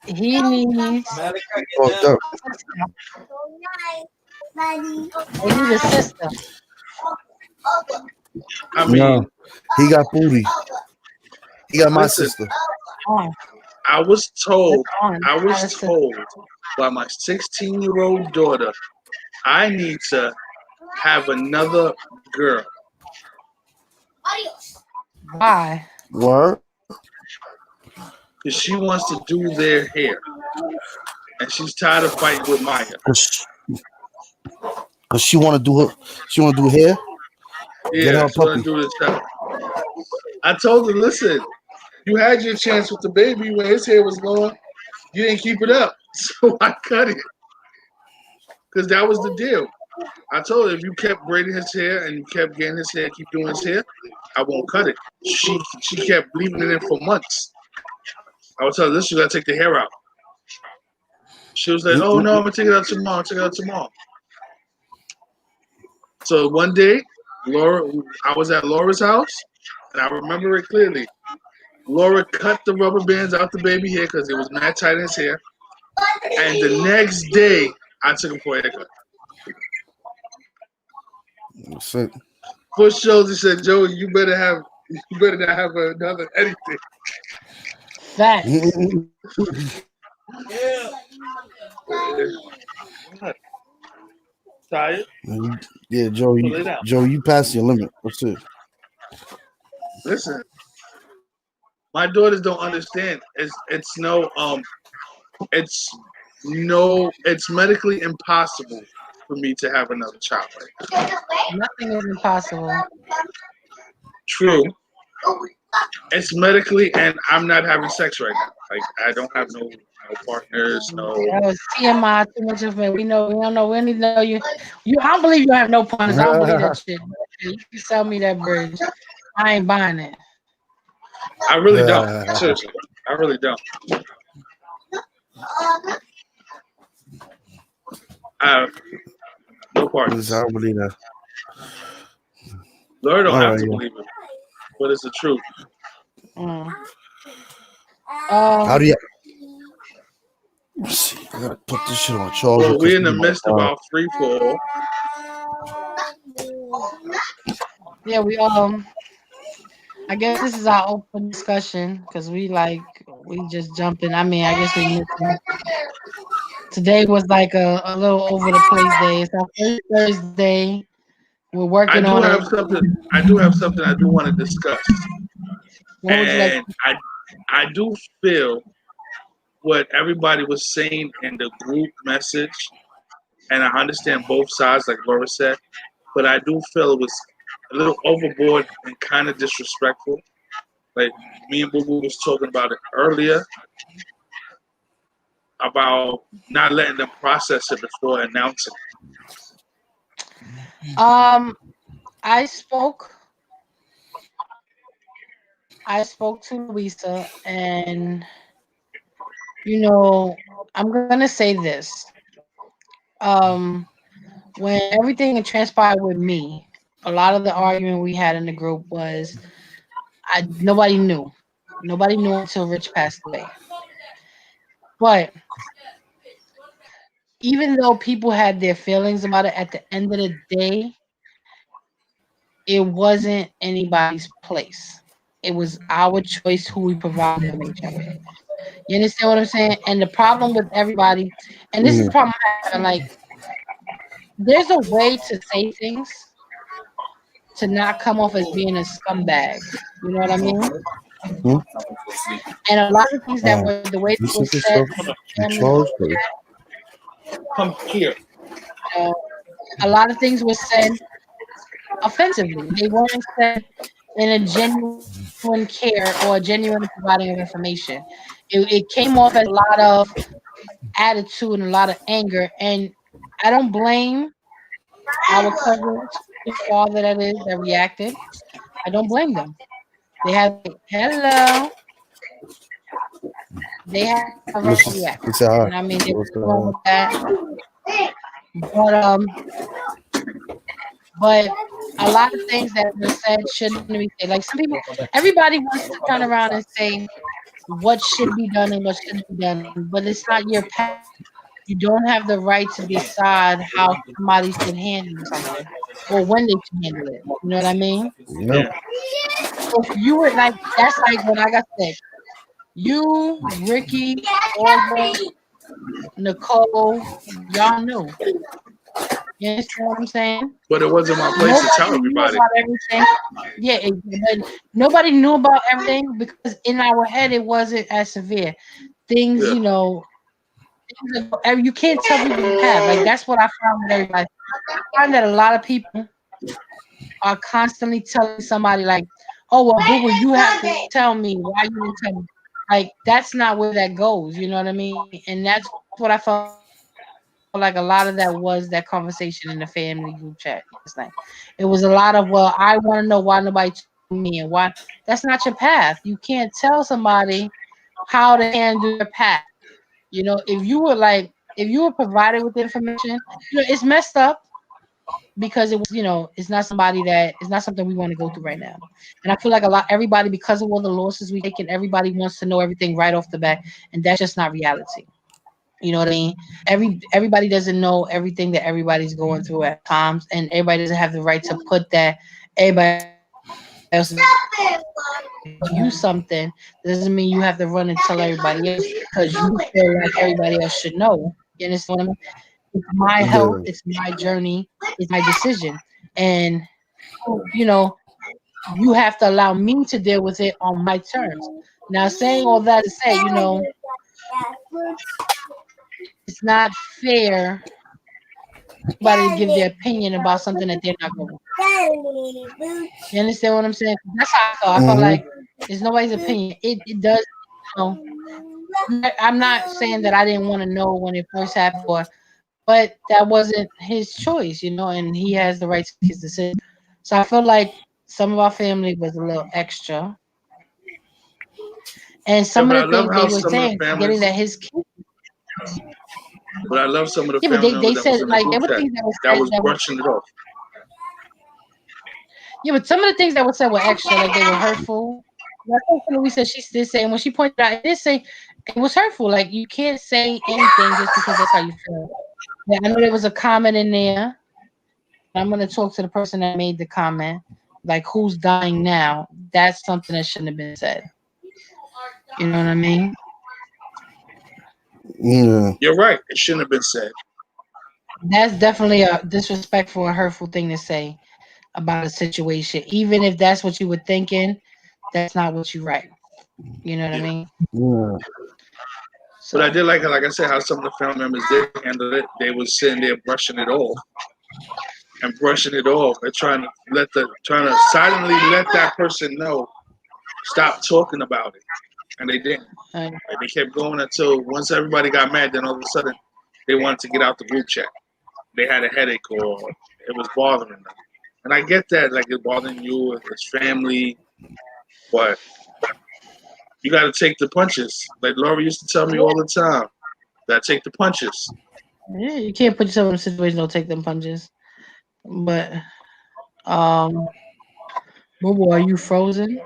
He needs a sister. I mean, no, he got booty. He got my sister. I was told by my 16-year-old daughter, I need to have another girl. Why? What? Because she wants to do their hair. And she's tired of fighting with Maya. Because she want to do hair? Yeah, she want to do the I told her, listen, you had your chance with the baby when his hair was long. You didn't keep it up. So I cut it. Because that was the deal. I told her, if you kept braiding his hair and you kept getting his hair, keep doing his hair, I won't cut it. She kept leaving it in for months. I would tell her, listen, you got to take the hair out. She was like, oh, no, I'm going to take it out tomorrow. So one day, I was at Laura's house, and I remember it clearly. Laura cut the rubber bands out the baby hair because it was mad tight in his hair. And the next day, I took him for a haircut. That's it. Bush Josie said, Joey, you better not have another anything. Facts. Yeah. Tired? Yeah, Joe, you passed your limit. What's it? Listen, my daughters don't understand. It's medically impossible for me to have another child right now. Nothing is impossible. True. It's medically, and I'm not having sex right now. Like I don't have no partners, no. That was TMI. Too much information. We don't know. We don't need to know you. I don't believe you have no partners. I don't believe that shit. You can sell me that bridge. I ain't buying it. I really don't. Seriously, I really don't. No partners. I don't believe that. Lord don't All have right, to yeah. believe it, but it's the truth. How do you? Let's see. I gotta put this shit on charger. Well, we're in the midst of our free fall. Yeah, I guess this is our open discussion because we just jumping. I mean, I guess we missed it. Today was like a little over the place day. It's our first Thursday. We're working on it. I do have something I do want to discuss. What would you like? And I do feel what everybody was saying in the group message, and I understand both sides, like Laura said, but I do feel it was a little overboard and kind of disrespectful. Like me and Boo Boo was talking about it earlier about not letting them process it before announcing. I spoke to Louisa, and I'm gonna say this. When everything had transpired with me, a lot of the argument we had in the group was nobody knew. Nobody knew until Rich passed away. But even though people had their feelings about it, at the end of the day, it wasn't anybody's place. It was our choice who we provided information with. You understand what I'm saying? And the problem with everybody, and this is the problem I'm having, like, there's a way to say things to not come off as being a scumbag. You know what I mean? And a lot of things that were the way it was said. Come here. A lot of things were said offensively. They weren't said in a genuine care or a genuine providing of information. It came off as a lot of attitude and a lot of anger. And I don't blame our cousins, whose father that is, that reacted. I don't blame them. They have hello. They have a right to react. And I mean, they were wrong with that. But a lot of things that were said shouldn't be said. Like some people, everybody wants to turn around and say what should be done and what shouldn't be done, but it's not your path. You don't have the right to decide how somebody should handle something or when they should handle it. You know what I mean? No. So if you were like, that's like when I got sick. You, Ricky, Olga, Nicole, y'all knew. You understand what I'm saying? But it wasn't my place to tell everybody. Yeah, but nobody knew about everything because in our head it wasn't as severe. Things, you know, you can't tell people the path. Like that's what I found with everybody. I find that a lot of people are constantly telling somebody like, "Oh well, Google, you have to tell me why you didn't tell me." Like that's not where that goes. You know what I mean? And that's what I felt like a lot of that was that conversation in the family group chat last night. It was a lot of, well, I want to know why nobody told me and why. That's not your path. You can't tell somebody how to handle your path. You know, if you were provided with the information, you know, it's messed up because it was, you know, it's not something we want to go through right now. And I feel like everybody, because of all the losses we taken, everybody wants to know everything right off the bat, and that's just not reality. You know what I mean? Everybody doesn't know everything that everybody's going through at times, and everybody doesn't have the right to put that everybody else you something doesn't mean you have to run and tell everybody else because you feel like everybody else should know. You understand what I mean? It's my health, it's my journey, it's my decision. And you know, you have to allow me to deal with it on my terms. Now saying all that to say, you know, it's not fair Somebody to give their opinion about something that they're not going. You understand what I'm saying? That's how I felt. I felt like it's nobody's opinion. It does. I'm not saying that I didn't want to know when it first happened, but that wasn't his choice, and he has the right to make his decision. So I feel like some of our family was a little extra. And some of the things they were saying, getting that his kids. But I love some of the Yeah, but family they members said like there were things that was brushing it off. Yeah, but some of the things that were said were extra, like they were hurtful. That's what Louise said. She did say, and when she pointed out, it did say it was hurtful. Like you can't say anything just because that's how you feel. Yeah, I know there was a comment in there. I'm gonna talk to the person that made the comment, like who's dying now. That's something that shouldn't have been said. You know what I mean? Yeah, you're right. It shouldn't have been said. That's definitely a disrespectful and hurtful thing to say about a situation. Even if that's what you were thinking, that's not what you write. You know what I mean? yeah. So, But I did like I said, how some of the family members did handle it. They was sitting there brushing it off and trying to silently let that person know, stop talking about it. And they didn't. Like they kept going until once everybody got mad, then all of a sudden they wanted to get out the group chat. They had a headache or it was bothering them. And I get that, like it's bothering you, it's family, but you got to take the punches. Like Laura used to tell me all the time, that take the punches. yeah, you can't put yourself in a situation, don't take them punches. But, Bobo, are you frozen?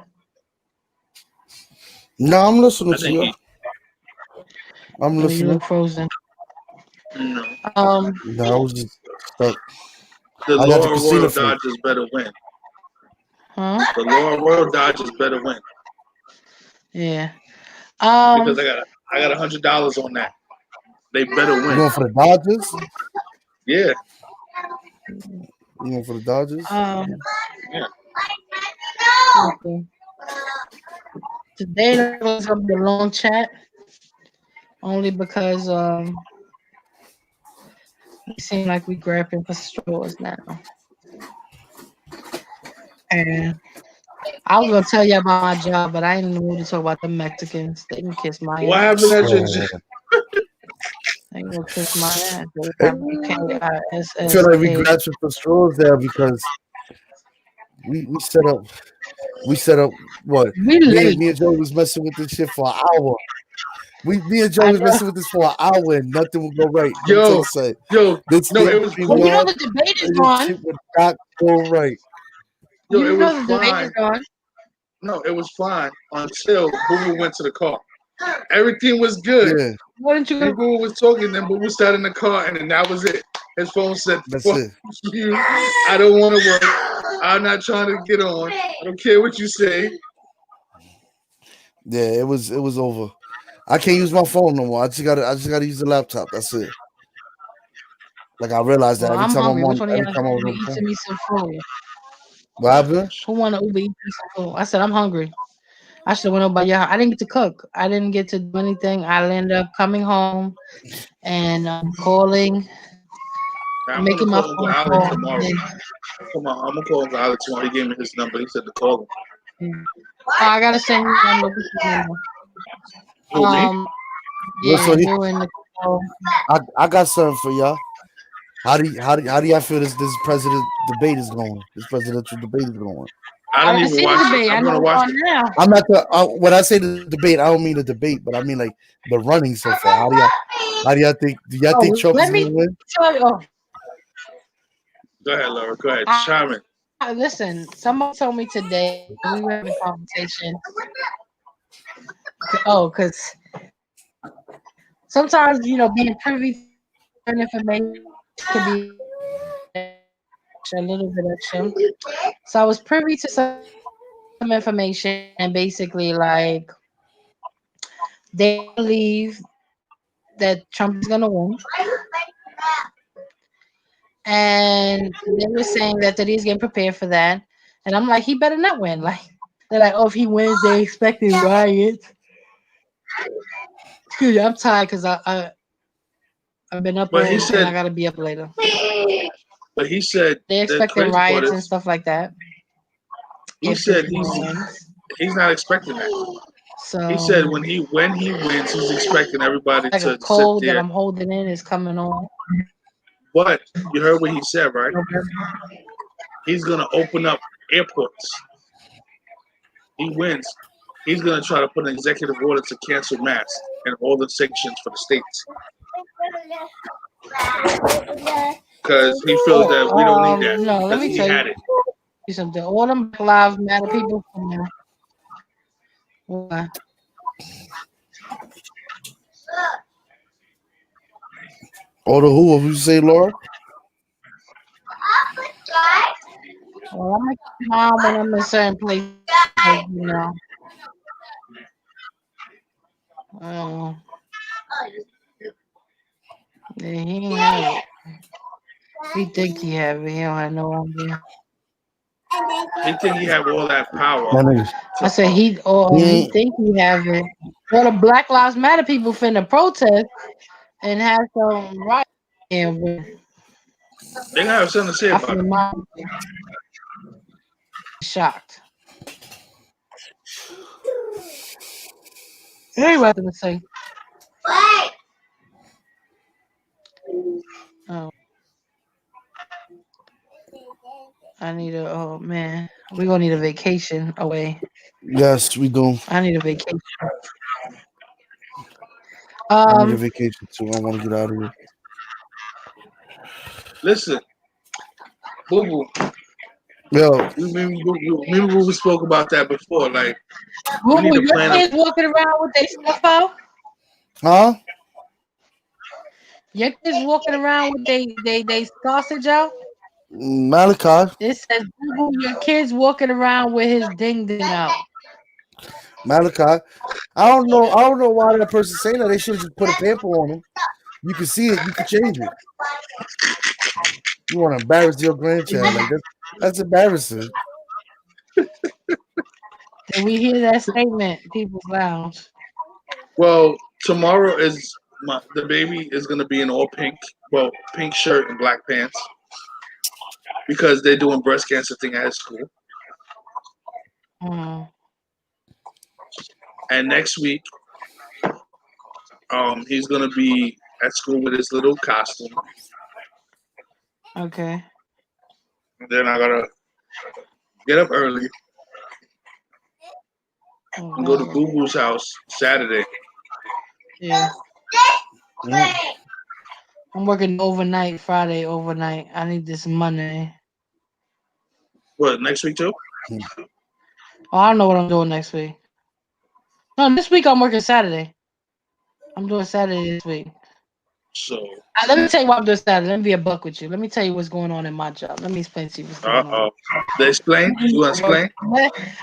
No, I'm listening to you. I'm listening. You look frozen. No. No, I was just stuck. The Laura Royal Dodgers better win. Huh? The Laura Royal Dodgers better win. Yeah. Because I got $100 on that. They better win. You going for the Dodgers? Yeah. You going for the Dodgers? Yeah. Okay. Today was gonna be a long chat, only because it seems like we grabbing for straws now. And I was gonna tell you about my job, but I ain't in the mood to talk about the Mexicans. They can kiss my ass. What happened at your job? They can kiss my ass. I feel like we grasping for straws there because we set up what? Me and Joe was messing with this shit for an hour. Me and Joe was messing with this for an hour and nothing would go right. Yo, it was cool. You know the debate is on. Shit would not go right. Yo, you it know was the fine. debate is on. No, it was fine until Boo Boo went to the car. Everything was good. Yeah. Why didn't you? Boo Boo was talking, then Boo Boo sat in the car, and then that was it. His phone said, "Fuck you! I don't want to work. I'm not trying to get on. I don't care what you say." Yeah, it was over. I can't use my phone no more. I just gotta use the laptop. That's it. Like I realized that every time I'm on, every time I was on the phone. Me some food. What happened? Who want to Uber eat me some food? I said I'm hungry. I should have went over by your house. I didn't get to cook. I didn't get to do anything. I ended up coming home and calling, making my phone call. Come on, I'm gonna call Uncle Alex tomorrow. He gave me his number. He said to call him. I gotta send you a number. Yeah, you in the call. I got something for y'all. How do y'all feel this president debate is going? This presidential debate is going. I don't even watch it. I'm gonna watch it now. I'm not when I say the debate, I don't mean the debate, but I mean like the running so far. How do y'all think? Do y'all think Trump is gonna win? Go ahead, Laura. Go ahead. Chime in. Listen, somebody told me today we were having a conversation. Because sometimes being privy to information can be a little bit extra. So I was privy to some information, and basically, like, they believe that Trump is gonna win. And they were saying that he's getting prepared for that. And I'm like, he better not win. Like, they're like, if he wins, they expecting riots. Excuse me, I'm tired because I've been up all and I gotta be up later. But he said They the expecting crazy part riots and is stuff like that. he If said this man wins. he's not expecting that. So He said when he wins, he's expecting everybody like a to sit cold that there. I'm holding in is coming on. But you heard what he said, right? November. He's gonna open up airports. He wins. He's gonna try to put an executive order to cancel masks and all the sanctions for the states because he feels that we don't need that No, let because me he tell had you it. something. All them Black Lives Matter people from there. Why? Or the who? What you say, Laura? Well, I'm gonna keep mine when I'm in certain places, like, you know. Yeah, he ain't have it. He think he have it. He don't have no idea. He think he have all that power. That nigga. I said he He think he have it. Well, the Black Lives Matter people finna protest and have some right. And They gotta have something to say I about feel it. my shocked. Hey, what to say? Oh, I need a. Oh man, we gonna need a vacation away. yes, we do. I need a vacation. I need a vacation too. I want to get out of here. Listen, Boo Boo. Yo, Remember we spoke about that before. Like we Boo, need to your plan. kids walking around with their stuff out? huh? Your kids walking around with they sausage out? Malachi. It says Boo, your kids walking around with his ding ding out. Malachi. I don't know. I don't know why that person's saying that. They should have just put a pamper on him. You can see it. You can change it. You want to embarrass your grandchild like that? That's embarrassing. Did we hear that statement, People's Lounge? Well, tomorrow is the baby is gonna be in all pink. Well, pink shirt and black pants because they're doing breast cancer thing at his school. And next week, he's gonna be at school with his little costume. Okay. And then I gotta get up early and go to Boo Boo's house Saturday. Yeah. Mm. I'm working overnight, Friday overnight. I need this money. What, next week too? Oh, I don't know what I'm doing next week. No, this week I'm working Saturday. I'm doing Saturday this week. So Let me tell you what I'm doing Saturday. Let me be a buck with you. Let me tell you what's going on in my job. Let me explain to you what's going on. They explain? You want to explain?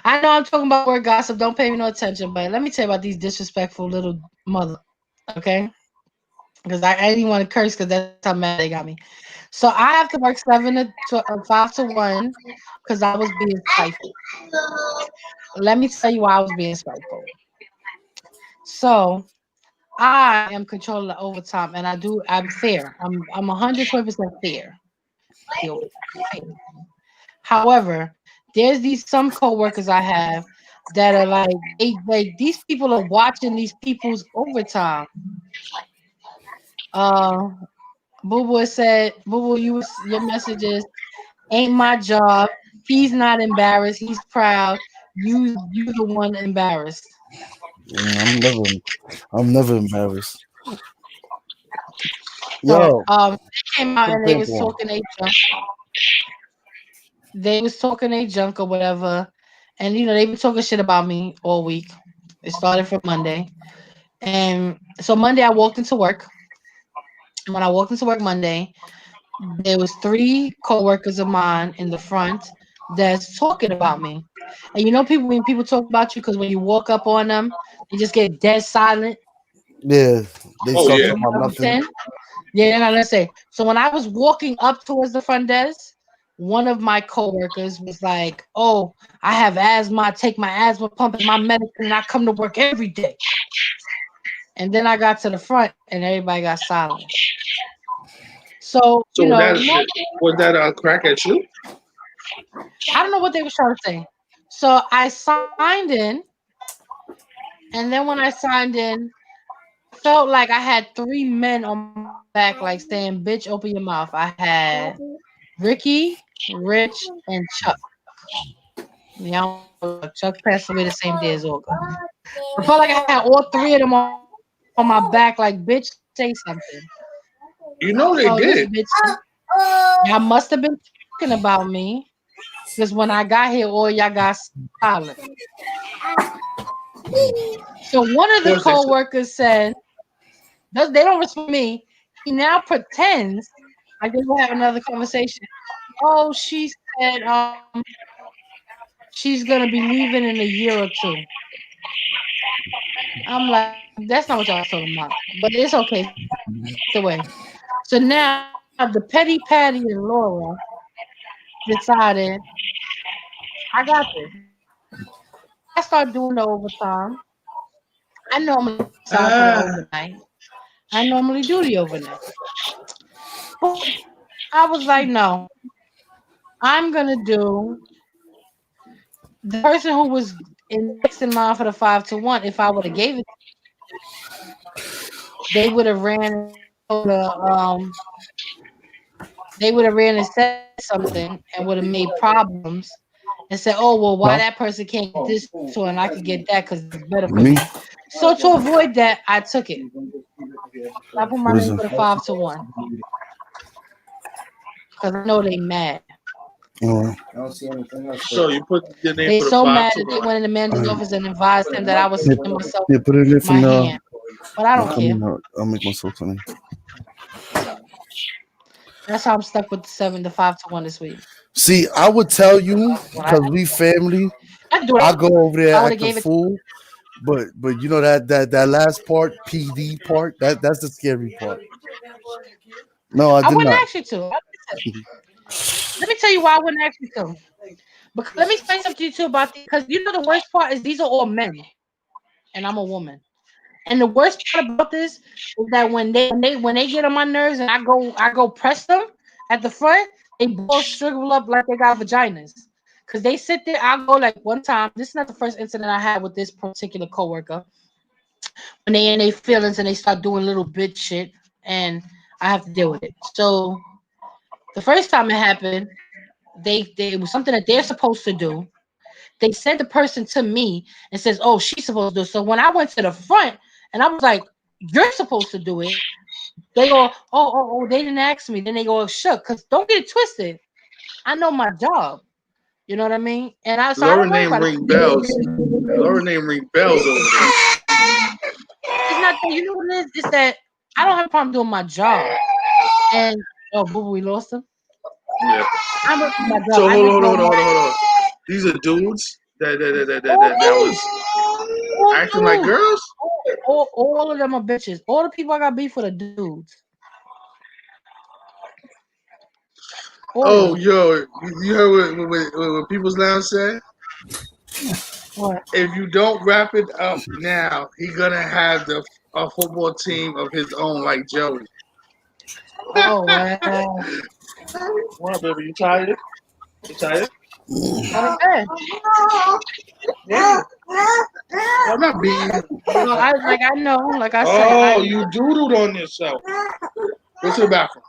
I know I'm talking about work gossip. Don't pay me no attention, but let me tell you about these disrespectful little mother. Okay? Because I didn't want to curse because that's how mad they got me. So I have to work 5 to 1 because I was being spiteful. Let me tell you why I was being spiteful. So I am controlling the overtime, and I'm fair. I'm 120% fair. However, there's some coworkers I have that are like these people are watching these people's overtime. Boo Boo said, Boo Boo, your message is, ain't my job. He's not embarrassed. He's proud. You the one embarrassed. I'm never embarrassed. So, Yo, they came out and they was talking their junk. They was talking their junk or whatever, and they been talking shit about me all week. It started from Monday, and so Monday I walked into work. And when I walked into work Monday, there was 3 coworkers of mine in the front that's talking about me. And when people talk about you, because when you walk up on them, they just get dead silent. yeah, they Oh, start yeah. talking about nothing. Yeah, they're not gonna say. So when I was walking up towards the front desk, one of my coworkers was like, "Oh, I have asthma. I take my asthma pump and my medicine, and I come to work every day." And then I got to the front, and everybody got silent. So So you know, was that a crack at you? I don't know what they were trying to say. So I signed in, and then when I signed in, I felt like I had three men on my back, like saying, "Bitch, open your mouth." I had Ricky, Rich, and Chuck. Yeah, Chuck passed away the same day as Olga. I felt like I had all three of them on my back, like, "Bitch, say something." You know they So this did. bitch, y'all must have been talking about me, because when I got here, all y'all got silent. So one of Of the course they said. co-workers said, they don't respect me. He now pretends like they will have another conversation. Oh, she said she's gonna be leaving in a year or two. I'm like, that's not what y'all was talking about. But it's okay. It's the way. So now the Petty Patty and Laura decided I got this. I start doing the overtime. I normally sign for the Ah, overnight. I normally do the overnight. But I was like, no, I'm gonna do the person who was next in line for the 5-1. If I would have gave it, they would have ran the they would have ran and said something and would have made problems and said, "Oh well, why Huh? that person can't get this one and I could get that because it's better for Me? me." So to avoid that, I took it. I put my What is name it? for the 5-1 because I know they mad. Uh, so you put your name They for the so five mad to that they one. went in the manager's uh, office and advised him that I was yeah, sending myself yeah, put it in my from now. hand, but I I'll don't come care. in. I'll make myself something. That's how I'm stuck with the 5-1 this week. See, I would tell you When because we family. I do it, I go over there I would have acting gave it. fool, but you know that last part, PD part, that's the scary part. No, I I did wouldn't not. ask you to. Let me tell you why I wouldn't ask you to. Because let me explain something to you too about these. Because you know the worst part is these are all men, and I'm a woman. And the worst part about this is that when they get on my nerves and I go press them at the front, they both shrivel up like they got vaginas. Cause they sit there, I go like one time. This is not the first incident I had with this particular coworker. When they in their feelings and they start doing little bitch shit, and I have to deal with it. So the first time it happened, they it was something that they're supposed to do. They sent the person to me and says, "Oh, she's supposed to do it." So when I went to the front and I was like, "You're supposed to do it," they go, "Oh, they didn't ask me." Then they go, "Shook," because don't get it twisted. I know my job. You know what I mean? And I Laura don't worry name about ring bells. it. Laura name ring bells over there. It's not that. You know what it is? It's that I don't have a problem doing my job. And oh, boo, we lost him. Yeah. I'm working my job. So I just know hold on. These are dudes all that was acting like dudes. girls. All of them are bitches. All the people I got beef with are dudes. All of Oh, them. yo, you heard what People's Lounge said? What? If you don't wrap it up now, he's gonna have a football team of his own, like Joey. Oh wow. What, baby? You tired? You tired? Go to bed. Yeah. I'm not beating you. No, I know, like I said, Oh, you doodled on yourself. Go to the bathroom.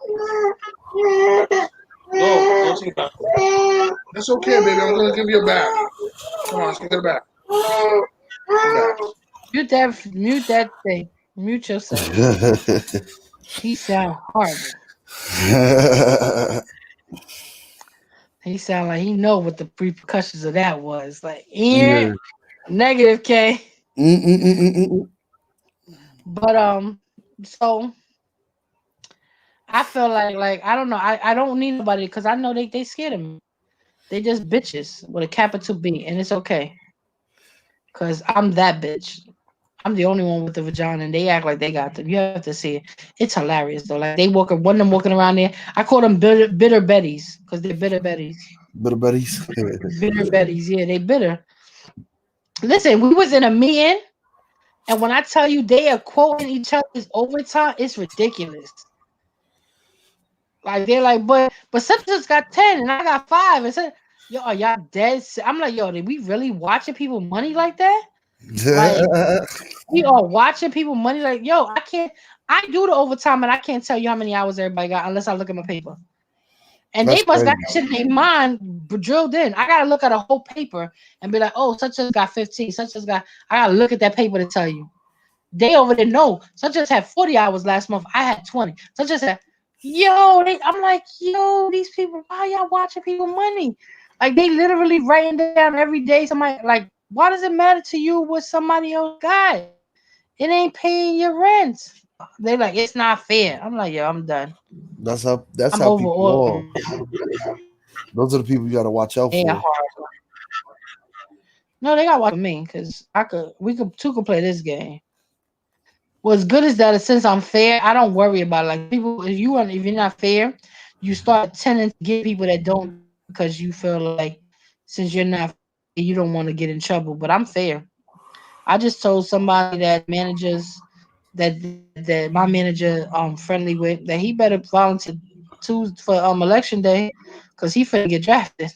Go to the bathroom. It's okay, baby. I'm gonna give you a bath. Come on, let's go to the bath. mute that thing. Mute yourself. He sound horrible. He sound like he know what the repercussions of that was. Like, Yeah. negative K. Mm-mm-mm-mm-mm. But so I feel like I don't know. I don't need nobody because I know they scared of me. They just bitches with a capital B, and it's okay. Cause I'm that bitch. I'm the only one with the vagina, and they act like they got them. You have to see it. It's hilarious though. Like one of them walking around there. I call them bitter Betties because they're bitter Betties. Bitter buddies. Bitter Betties, yeah, they bitter. Listen, we was in a meeting, and when I tell you they are quoting each other's overtime, it's ridiculous. Like they're like, but such just got 10 and I got 5. And said, yo, are y'all dead? I'm like, yo, did we really watching people money like that? Like we are watching people money like, yo, I can't. I do the overtime and I can't tell you how many hours everybody got unless I look at my paper. And That's they must got crazy. that shit in their mind drilled in. I gotta look at a whole paper and be like, oh, such as got 15, such as got. I gotta look at that paper to tell you. They over there know. Such as had 40 hours last month. I had 20. Such as had, I'm like, yo, these people, why y'all watching people money? Like they literally writing down every day. Somebody like, why does it matter to you what somebody else got? It ain't paying your rent. They like, it's not fair. I'm like, yo, I'm done. That's I'm how over people all. are. Those are the people you gotta watch out They are for. horrible. No, they got to watch me because two could play this game. What's good is that since I'm fair, I don't worry about it. Like people. If you're not fair, you start tending to get people that don't because you feel like since you're not, you don't want to get in trouble. But I'm fair. I just told somebody that managers that my manager friendly with that he better volunteer for election day because he finna get drafted.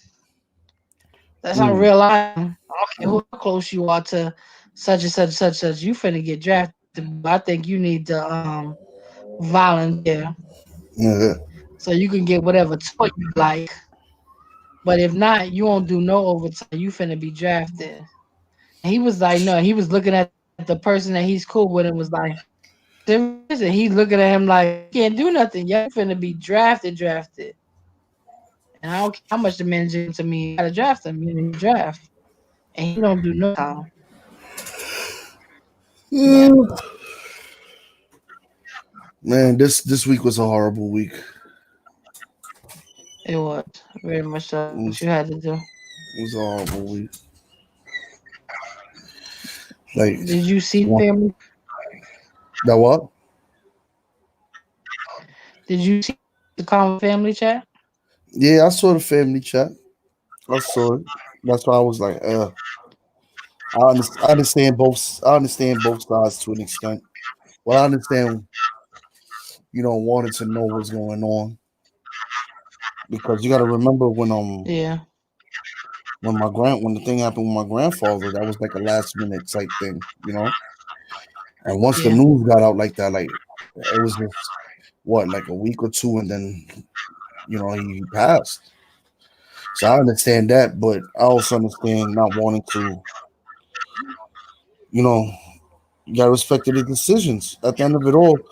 That's not Mm. real life. I don't care how close you are to such and such such such. You finna get drafted. But I think you need to volunteer Yeah. so you can get whatever toy you like. But if not, you won't do no overtime. You finna be drafted. And he was like, no. He was looking at the person that he's cool with and was like, serious? And he's looking at him like, can't do nothing. Y'all finna be drafted. And I don't care how much the manager to me. You gotta draft him. You need to draft. And he don't do no time. Yeah. Mm. Man, this week was a horrible week. It was very much so It what was, you had to do. it was a horrible week. Like Did you see what? family? That what? Did you see the common family chat? Yeah, I saw the family chat. I saw it. That's why I was like, I understand both. I understand both sides to an extent. Well, I understand wanting to know what's going on because you got to remember Yeah, when the thing happened with my grandfather, that was like a last minute type thing, And once the yeah, news got out like that, like it was just what like a week or two, and then he passed. So I understand that, but I also understand not wanting to, you know, you gotta respect the decisions. At the end of it all,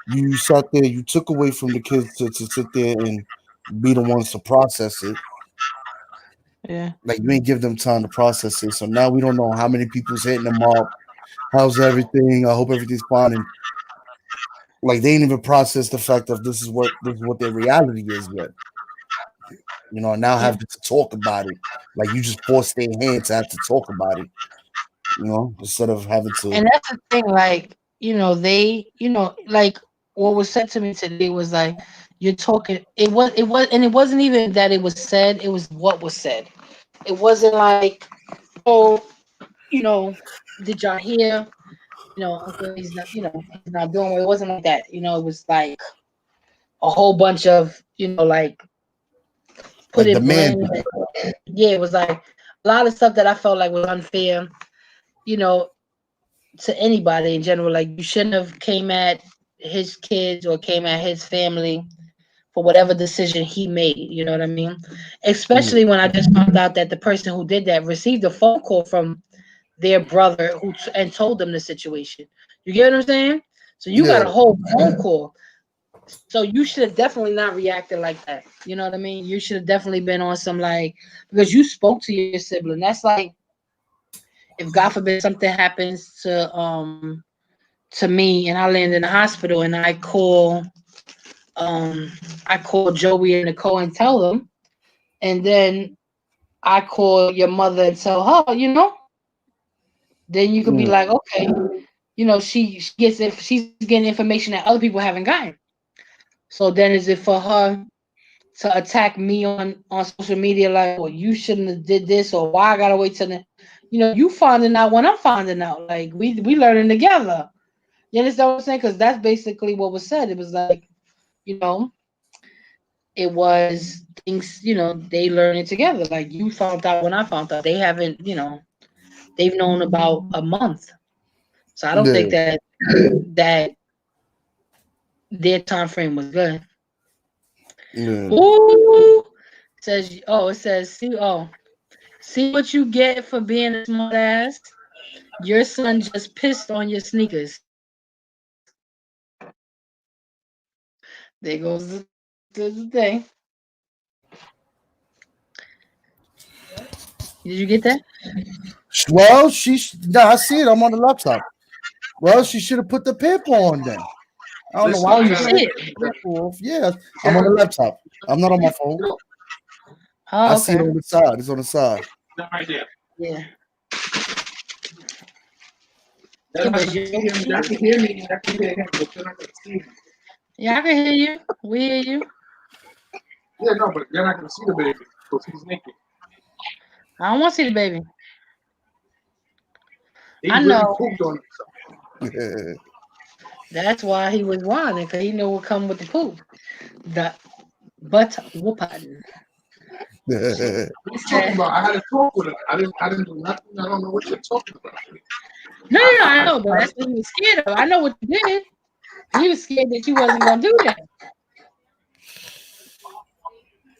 you sat there, you took away from the kids to sit there and be the ones to process it. yeah. Like you ain't give them time to process it. So now we don't know how many people's hitting them up. How's everything? I hope everything's fine. And like they ain't even processed the fact of this is what their reality is yet. And now Yeah. have to talk about it. Like you just force their hand to have to talk about it. Instead of having to. And that's the thing, like, like what was said to me today was like, you're talking. And it wasn't even that it was said. It was what was said. It wasn't like, oh, you know, did y'all hear? Uncle, he's not doing well. It wasn't like that. It was like a whole bunch of, like put Like it blame. demanding. Yeah, it was like a lot of stuff that I felt like was unfair, you know, to anybody in general. Like you shouldn't have came at his kids or came at his family for whatever decision he made. You know what I mean? Mm, Especially when I just found out that the person who did that received a phone call from their brother and told them the situation. You get what I'm saying? So you got yeah. a whole phone call. So you should have definitely not reacted like that. You know what I mean? You should have definitely been on some like because you spoke to your sibling. That's like if God forbid something happens to me and I land in the hospital and I call Joey and Nicole and tell them, and then I call your mother and tell her, then you could be Mm, like, okay, she gets if she's getting information that other people haven't gotten. So then is it for her to attack me on social media like, well, you shouldn't have did this or why I gotta wait till the, you finding out when I'm finding out. Like we learning together. You understand what I'm saying? Because that's basically what was said. It was like, you know, it was things, they learn it together. Like you found out when I found out. They haven't, they've known about a month. So I don't think that their time frame was good. Yeah. Ooh, it says, see what you get for being a smart ass. Your son just pissed on your sneakers. There goes the thing. Did you get that? Well, I see it. I'm on the laptop. Well, she should have put the pamper on then. I don't know why you you see it. off. Yeah, I'm on the laptop. I'm not on my phone. Oh, I see it on the side. It's on the side. Right there. Yeah. I can hear me. I can hear him, but you're not gonna see me. Yeah, I can hear you. We hear you. Yeah, no, but you're not gonna see the baby because he's naked. I don't want to see the baby. He I really know. pooped on himself. That's why he was whining, because he knew what come with the poop. The butt whooping. What are you talking about? I had to talk with him. I didn't do nothing. I don't know what you're talking about. No, I know, but that's what he was scared of. I know what you did. He was scared that you wasn't gonna do that.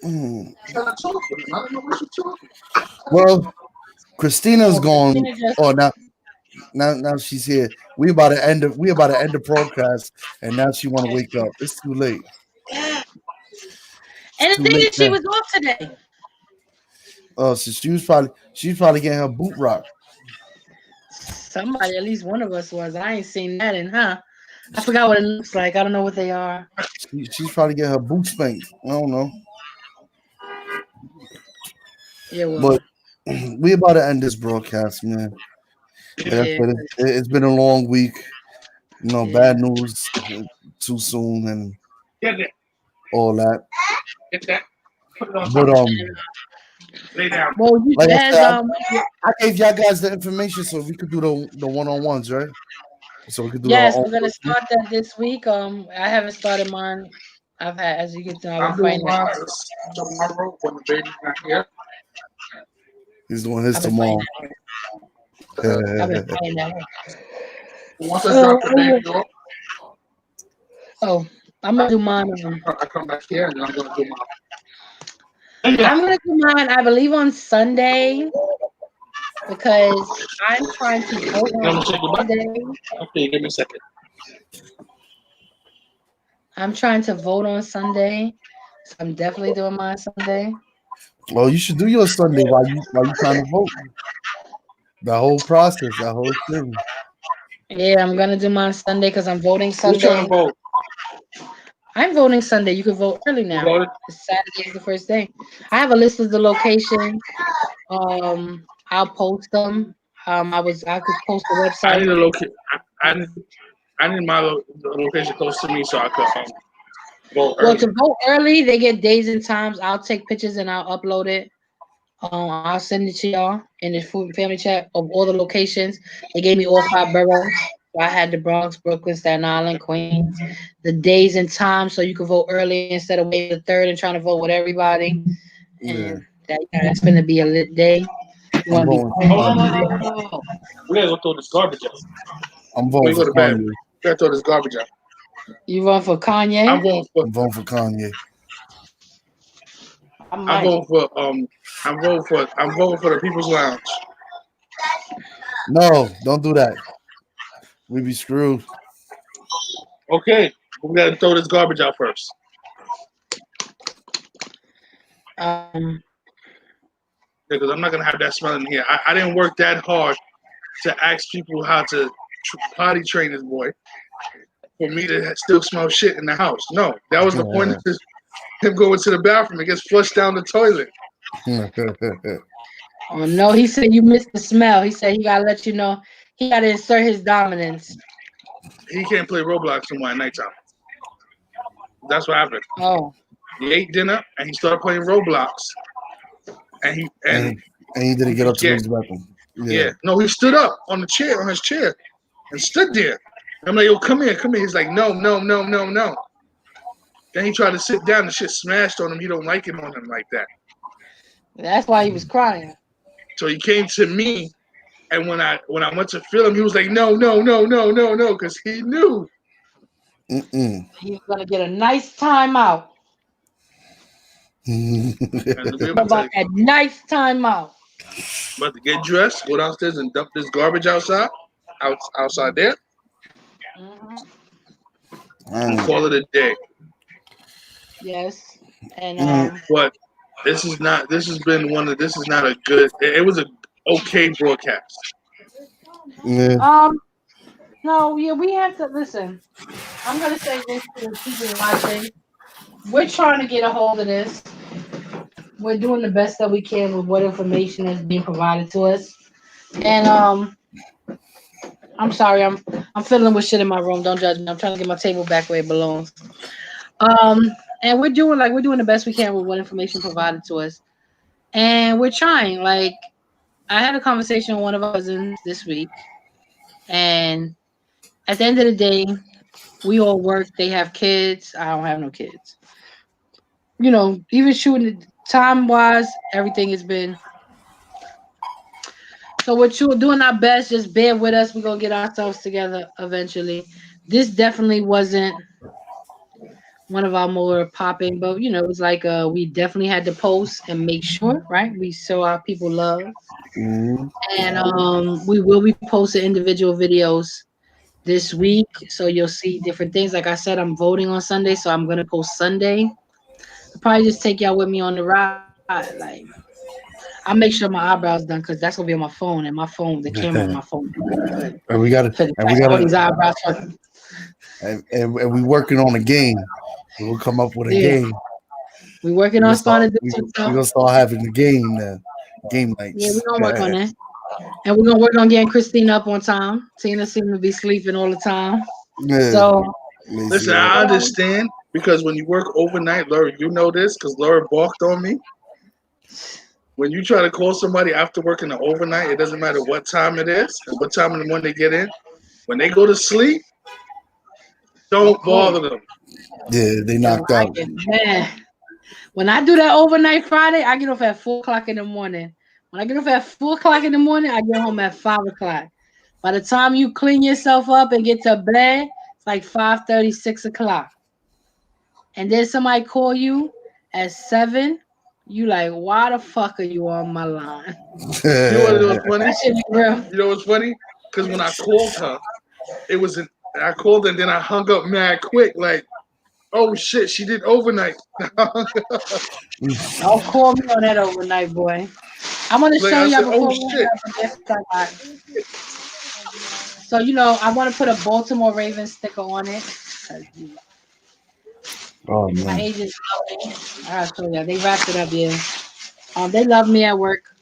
I gotta talk with him. I don't know what you're talking about. Well, Christina's gone. Oh, now she's here. We about to end the broadcast, and now she want to wake up. It's too late. And the thing is, she was off today. Oh, so she's probably getting her boot rocked. Somebody, at least one of us was. I ain't seen that in her. I forgot what it looks like. I don't know what they are. She's probably getting her boot spanked. I don't know. Yeah, well. But we about to end this broadcast, man. Yeah. It's been a long week. Bad news too soon and all that. Get that. But lay down. Well, you like guys, I gave y'all guys the information so we could do the one-on-ones, right? So we could do. Yes, we're gonna start that this week. I haven't started mine. I've had, as you can tell, I'm doing mine tomorrow when the baby's not here. He's doing his tomorrow. I've been playing that way. Once I drop the baby off, I'm gonna do mine. I come back here and I'm gonna do mine. I'm gonna do mine, I believe, on Sunday because I'm trying to vote on Sunday. Okay, give me a second. I'm trying to vote on Sunday, so I'm definitely doing mine Sunday. Well, you should do your Sunday while you trying to vote. The whole process, that whole thing. Yeah, I'm gonna do mine Sunday because I'm voting Sunday. Who's trying to vote? I'm voting Sunday. You can vote early now. Saturday is the first day. I have a list of the locations. I'll post them. I could post the website. I need a location. I need my location close to me so I could vote early. Well, to vote early, they get days and times. I'll take pictures and I'll upload it. I'll send it to y'all in the food and family chat of all the locations. They gave me all 5 boroughs. So I had the Bronx, Brooklyn, Staten Island, Queens, the days and times so you can vote early instead of waiting the 3rd and trying to vote with everybody. And that's going to be a lit day. We gotta go throw this garbage out. I'm voting for Kanye. We gotta throw this garbage out. You voting for Kanye? I'm voting for Kanye. I'm voting for the People's Lounge. No, don't do that. We be screwed. Okay, we gotta throw this garbage out first. Because I'm not gonna have that smell in here. I didn't work that hard to ask people how to potty train this boy for me to still smell shit in the house. No, that was the point of him going to the bathroom. It gets flushed down the toilet. Oh no, he said you missed the smell. He said he gotta let you know he gotta insert his dominance. He can't play Roblox anymore at nighttime. That's what happened. Oh. He ate dinner and he started playing Roblox. And he didn't get up to his bathroom. Yeah. No, he stood up on his chair, and stood there. I'm like, yo, come here. He's like, no. Then he tried to sit down. The shit smashed on him. He don't like it on him like that. That's why he was crying. So he came to me, and when I went to feel him, he was like, no, because he knew. Mm-mm. He was gonna get a nice time out. And we About a nice time out. about to get dressed, go downstairs and dump this garbage outside there, and call it a day. Yes, and But this is not a good. It was a okay broadcast. Yeah. no, yeah, we have to listen. I'm gonna say this to the people watching. We're trying to get a hold of this. We're doing the best that we can with what information is being provided to us. And I'm sorry, I'm fiddling with shit in my room. Don't judge me. I'm trying to get my table back where it belongs. And we're doing the best we can with what information provided to us. And we're trying. Like, I had a conversation with one of our cousins this week, and at the end of the day, we all work. They have kids. I don't have no kids. You know, even shooting time-wise, everything has been. So we're doing our best. Just bear with us. We're going to get ourselves together eventually. This definitely wasn't one of our more popping, but, you know, it was like we definitely had to post and make sure, right? We show our people love. Mm-hmm. And we will be posting individual videos this week. So you'll see different things. Like I said, I'm voting on Sunday, so I'm going to post Sunday. I'll probably just take y'all with me on the ride. Like, I'll make sure my eyebrows done because that's gonna be on my phone, and my phone, the camera on my phone. And we got these eyebrows. And we working on a game. We'll come up with a game. We working on starting to do we're gonna start having the game now. Game nights. Yeah, we're gonna work on that. And we're gonna work on getting Christina up on time. Tina seems to be sleeping all the time. Yeah. So listen, I understand because when you work overnight, Laura, you know this because Laura balked on me. When you try to call somebody after working the overnight, it doesn't matter what time it is and what time in the morning they get in. When they go to sleep, don't bother them. Yeah, they knocked out. Man, when I do that overnight Friday, I get off at 4:00 in the morning. When I get off at 4:00 in the morning, I get home at 5:00. By the time you clean yourself up and get to bed, it's like 5:30, 6:00. And then somebody call you at 7. You like, why the fuck are you on my line? You know what's funny? That shit be real. You know what's funny? Because when I called her, I called her and then I hung up mad quick, like, oh shit, she did overnight. Don't call me on that overnight, boy. I'm gonna show y'all before we have. So, you know, I want to put a Baltimore Ravens sticker on it. Oh man. My agents love me. I gotta show you. They wrapped it up, yeah. They love me at work.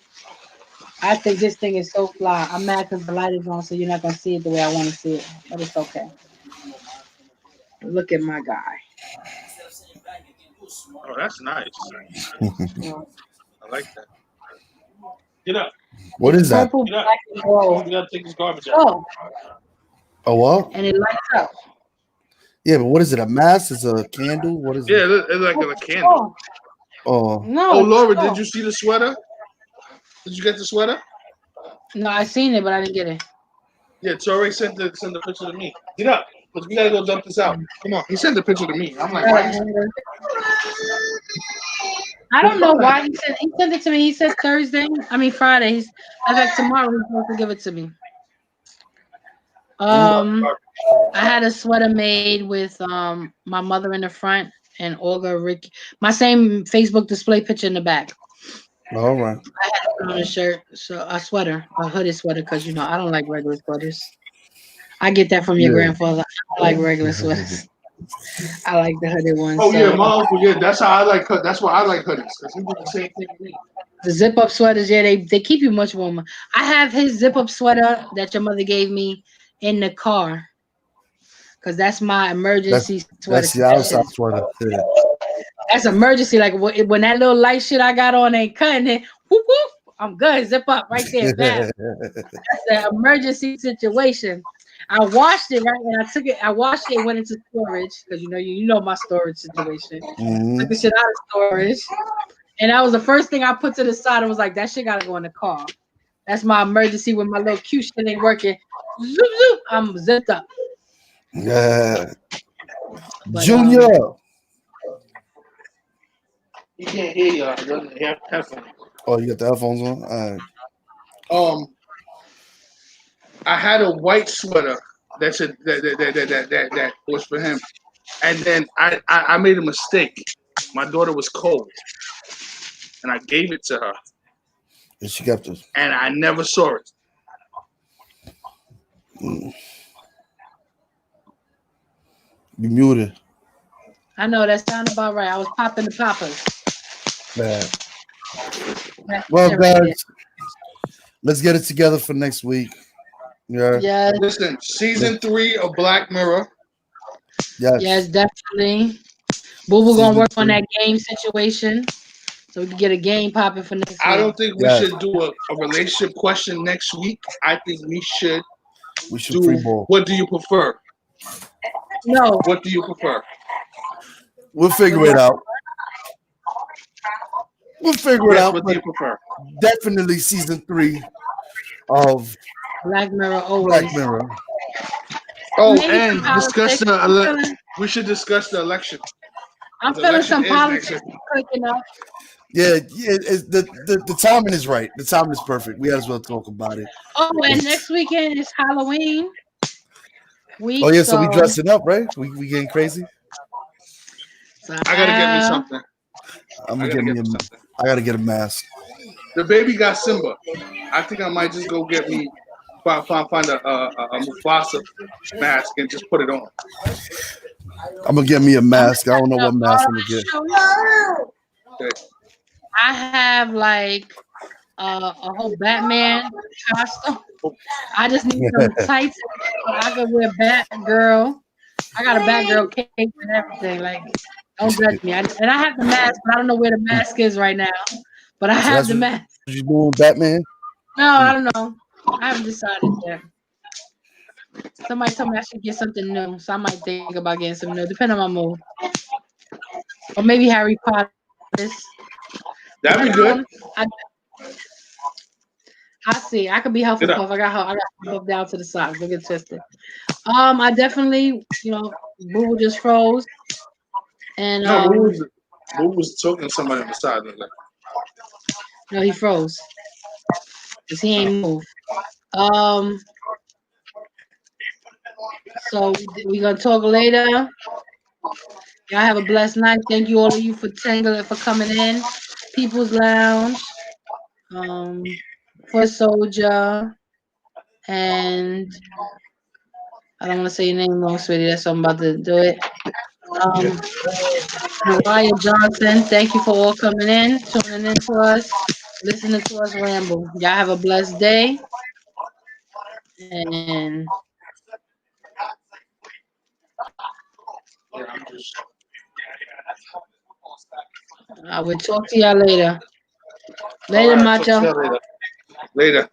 I think this thing is so fly. I'm mad because the light is on, so you're not gonna see it the way I want to see it. But it's okay. Look at my guy. Oh, that's nice. I like that. Get up. What is that? Purple, black, and gold. You gotta take this garbage out. Oh, what? And it lights up. Yeah, but what is it? A mask? Is a candle? What is it? Yeah, it's like a candle. Oh. No. Oh, Laura, did you see the sweater? Did you get the sweater? No, I seen it, but I didn't get it. Yeah, Torre sent the picture to me. Get up, because we gotta go dump this out. Come on. He sent the picture to me. I'm like, why? I don't know why he sent it to me. He said Friday. I think tomorrow he's supposed to give it to me. I had a sweater made with my mother in the front and Olga Rick. My same Facebook display picture in the back. All right. I had it on a shirt, so a sweater, a hooded sweater, because you know I don't like regular sweaters. I get that from your grandfather. I don't like regular sweaters. I like the hooded ones. Oh yeah, my uncle. Yeah, that's how I like. That's why I like hoodies because he did the same thing to me. The zip up sweaters, yeah, they keep you much warmer. I have his zip up sweater that your mother gave me in the car because that's my emergency sweater. That's the outside sweater. Yeah. That's emergency. Like when that little light shit I got on ain't cutting it, whoop, whoop, I'm good. Zip up right there. That's an emergency situation. I washed it right, and I took it. I washed it, went into storage because you know my storage situation. Took the shit out of storage, and that was the first thing I put to the side. I was like, that shit gotta go in the car. That's my emergency when my little cute shit ain't working. Zoop, zoop, I'm zipped up. Yeah. But, Junior. He can't hear you. He doesn't have headphones. Oh, you got the headphones on? All right. I had a white sweater that was for him, and then I made a mistake. My daughter was cold, and I gave it to her, And she got this. and I never saw it. You muted. I know that sounds about right. I was popping the poppers. Man. That's Well, it right guys, let's get it together for next week. Yeah. there. Yeah. Listen, season 3 of Black Mirror. Yes. Yes, definitely. Boo Boo gonna Season work on 3. that game situation, so we can get a game popping for next I week. don't think we Yes. should do a relationship question next week. I think we should do do ball. what do you prefer? No, What do you prefer? We'll figure it out. We'll figure it Yes, out. what do But you prefer? definitely season 3 of Black Mirror always. Black Mirror. Oh, Maybe and some discuss politics. we should discuss the election. I'm The feeling election some is politics next clicking up. Yeah, the timing is right. The timing is perfect. We might as well talk about it. Oh, and next weekend is Halloween week. Oh yeah, so we dressing up, right? We getting crazy. So I gotta get me something. I'm I gonna gotta get me get me a. something. I gotta get a mask. The baby got Simba. I think I might just go get me find a Mufasa mask and just put it on. I'm gonna get me a mask. I don't know what mask I'm gonna get. Okay. I have like a whole Batman costume. I just need some tights so I can wear Batgirl. I got a Batgirl cape and everything. Like, don't judge me. And I have the mask, but I don't know where the mask is right now. But I have the mask. What you doing, Batman? No, I don't know. I haven't decided yet. Somebody told me I should get something new, so I might think about getting some new, depending on my mood. Or maybe Harry Potter. That'd be good. I see. I could be helpful. Get up. I got Hufflepuff down to the socks. Don't get twisted. I definitely, Boo Boo just froze. And No, who was talking to somebody on the side? no, he froze. Cause he ain't moved. So we gonna talk later. Y'all have a blessed night. Thank you all of you for coming in. People's Lounge. For Soldier. And I don't want to say your name wrong, sweetie. That's why I'm about to do it. Mariah Johnson, thank you for all coming in, tuning in to us, listening to us ramble. Y'all have a blessed day. And I will talk to y'all later. Later, All right, Macho. later.